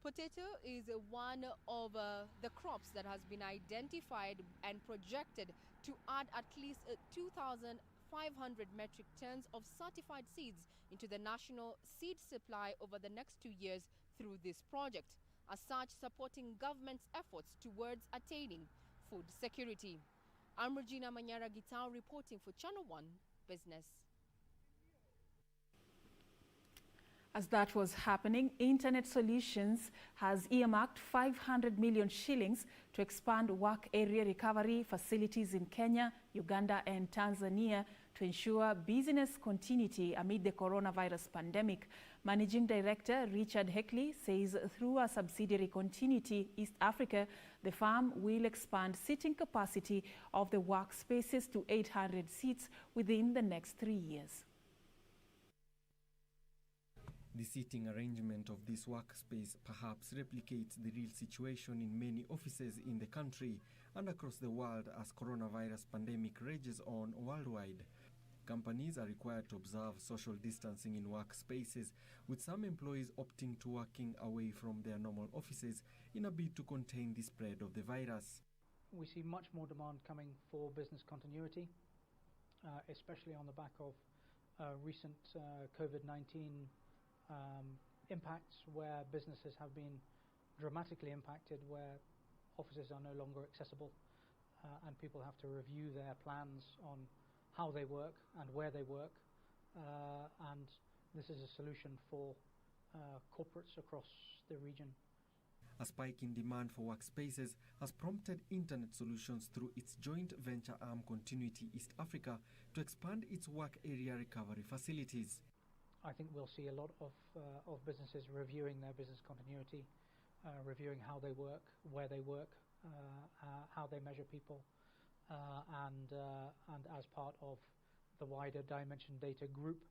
Potato is one of the crops that has been identified and projected to add at least 2,500 metric tons of certified seeds into the national seed supply over the next 2 years through this project, as such supporting government's efforts towards attaining food security. I'm Regina Manyara Gitau reporting for Channel 1 Business. As that was happening, Internet Solutions has earmarked 500 million shillings to expand work area recovery facilities in Kenya, Uganda and Tanzania to ensure business continuity amid the coronavirus pandemic. Managing Director Richard Heckley says through a subsidiary Continuity East Africa, the firm will expand seating capacity of the workspaces to 800 seats within the next 3 years. The seating arrangement of this workspace perhaps replicates the real situation in many offices in the country and across the world as coronavirus pandemic rages on worldwide. Companies are required to observe social distancing in workspaces, with some employees opting to working away from their normal offices in a bid to contain the spread of the virus. We see much more demand coming for business continuity, especially on the back of recent COVID-19 impacts where businesses have been dramatically impacted, where offices are no longer accessible and people have to review their plans on how they work and where they work, and this is a solution for corporates across the region. A spike in demand for workspaces has prompted Internet Solutions through its joint venture arm Continuity East Africa to expand its work area recovery facilities. I think we'll see a lot of businesses reviewing their business continuity, reviewing how they work, where they work, how they measure people, and as part of the wider Dimension Data group,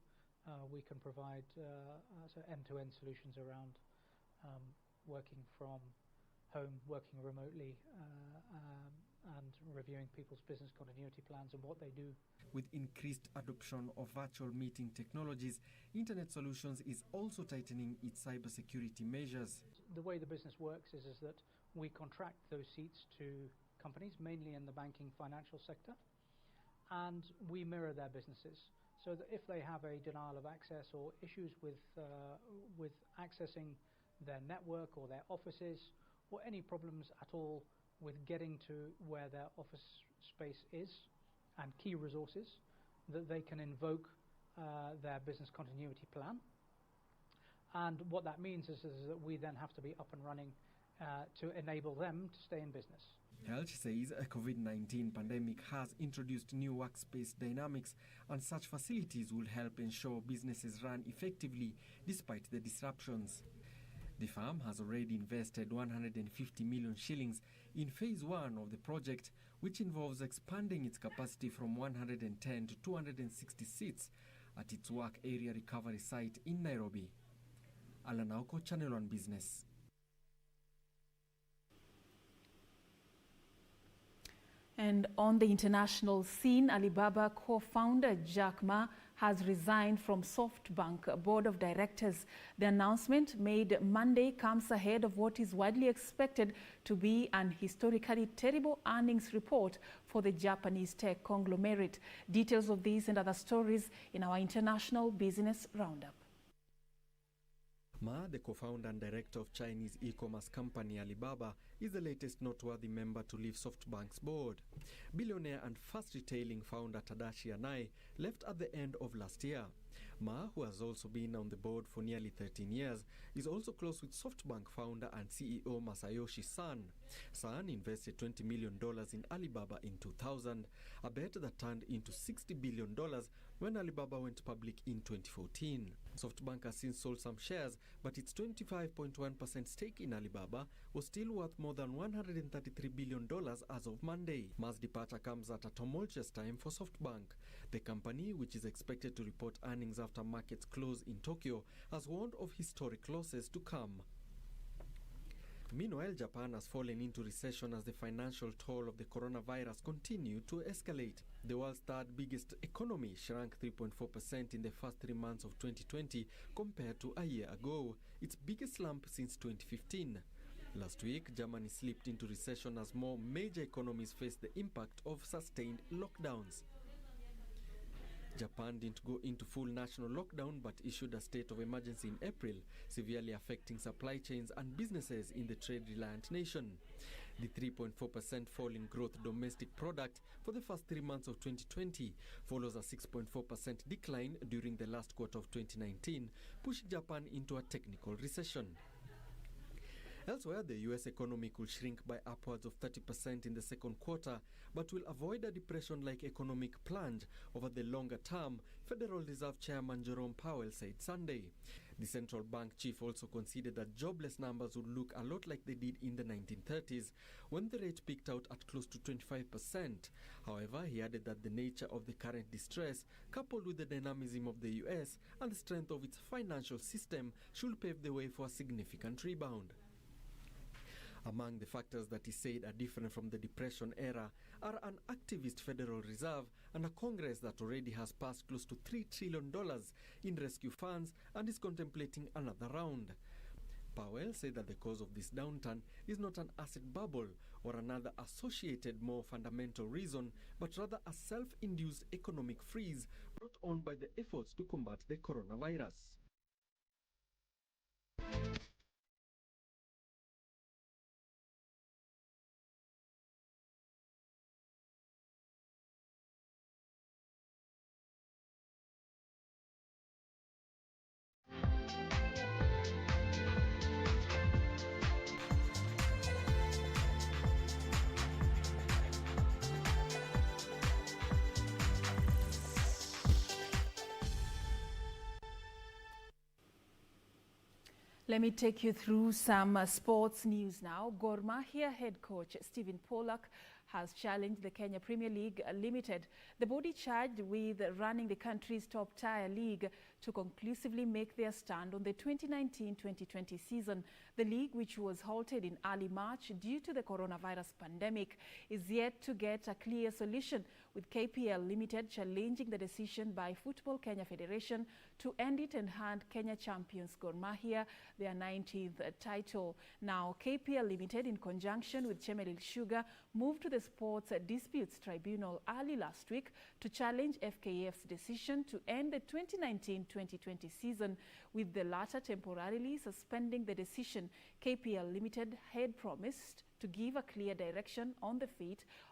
we can provide end-to-end solutions around working from home, working remotely, and reviewing people's business continuity plans and what they do. With increased adoption of virtual meeting technologies, Internet Solutions is also tightening its cybersecurity measures. The way the business works is that we contract those seats to companies, mainly in the banking financial sector, and we mirror their businesses. So that if they have a denial of access or issues with accessing their network or their offices, or any problems at all with getting to where their office space is and key resources, that they can invoke their business continuity plan. And what that means is that we then have to be up and running to enable them to stay in business. Health says a COVID-19 pandemic has introduced new workspace dynamics, and such facilities will help ensure businesses run effectively despite the disruptions. The firm has already invested 150 million shillings in phase 1 of the project, which involves expanding its capacity from 110 to 260 seats at its work area recovery site in Nairobi. Alan Auko, Channel 1 Business. And on the international scene, Alibaba co-founder Jack Ma has resigned from SoftBank board of directors. The announcement made Monday comes ahead of what is widely expected to be an historically terrible earnings report for the Japanese tech conglomerate. Details of these and other stories in our international business roundup. Ma, the co-founder and director of Chinese e-commerce company Alibaba, is the latest noteworthy member to leave SoftBank's board. Billionaire and fast retailing founder Tadashi Yanai left at the end of last year. Ma, who has also been on the board for nearly 13 years, is also close with SoftBank founder and CEO Masayoshi Son. Son invested $20 million in Alibaba in 2000, a bet that turned into $60 billion when Alibaba went public in 2014. SoftBank has since sold some shares, but its 25.1% stake in Alibaba was still worth more than $133 billion as of Monday. Ma's departure comes at a tumultuous time for SoftBank. The company, which is expected to report earnings after markets close in Tokyo, has warned of historic losses to come. Meanwhile, Japan has fallen into recession as the financial toll of the coronavirus continued to escalate. The world's third biggest economy shrank 3.4% in the first 3 months of 2020 compared to a year ago, its biggest slump since 2015. Last week, Germany slipped into recession as more major economies faced the impact of sustained lockdowns. Japan didn't go into full national lockdown but issued a state of emergency in April, severely affecting supply chains and businesses in the trade-reliant nation. The 3.4% fall in growth domestic product for the first 3 months of 2020 follows a 6.4% decline during the last quarter of 2019, pushing Japan into a technical recession. Elsewhere, the US economy could shrink by upwards of 30% in the second quarter, but will avoid a depression-like economic plunge over the longer term, Federal Reserve Chairman Jerome Powell said Sunday. The central bank chief also conceded that jobless numbers would look a lot like they did in the 1930s, when the rate peaked out at close to 25%. However, he added that the nature of the current distress, coupled with the dynamism of the US and the strength of its financial system, should pave the way for a significant rebound. Among the factors that he said are different from the Depression era are an activist Federal Reserve and a Congress that already has passed close to $3 trillion in rescue funds and is contemplating another round. Powell said that the cause of this downturn is not an asset bubble or another associated more fundamental reason, but rather a self-induced economic freeze brought on by the efforts to combat the coronavirus. Let me take you through some sports news now. Gor Mahia head coach Stephen Pollack has challenged the Kenya Premier League Limited, the body charged with running the country's top-tier league, to conclusively make their stand on the 2019-2020 season. The league, which was halted in early March due to the coronavirus pandemic, is yet to get a clear solution, with KPL Limited challenging the decision by Football Kenya Federation to end it and hand Kenya champions Gor Mahia their 19th title. Now, KPL Limited, in conjunction with Chemelil Sugar, moved to the Sports Disputes Tribunal early last week to challenge FKF's decision to end the 2019-2020 season, with the latter temporarily suspending the decision. KPL Limited had promised to give a clear direction on the fate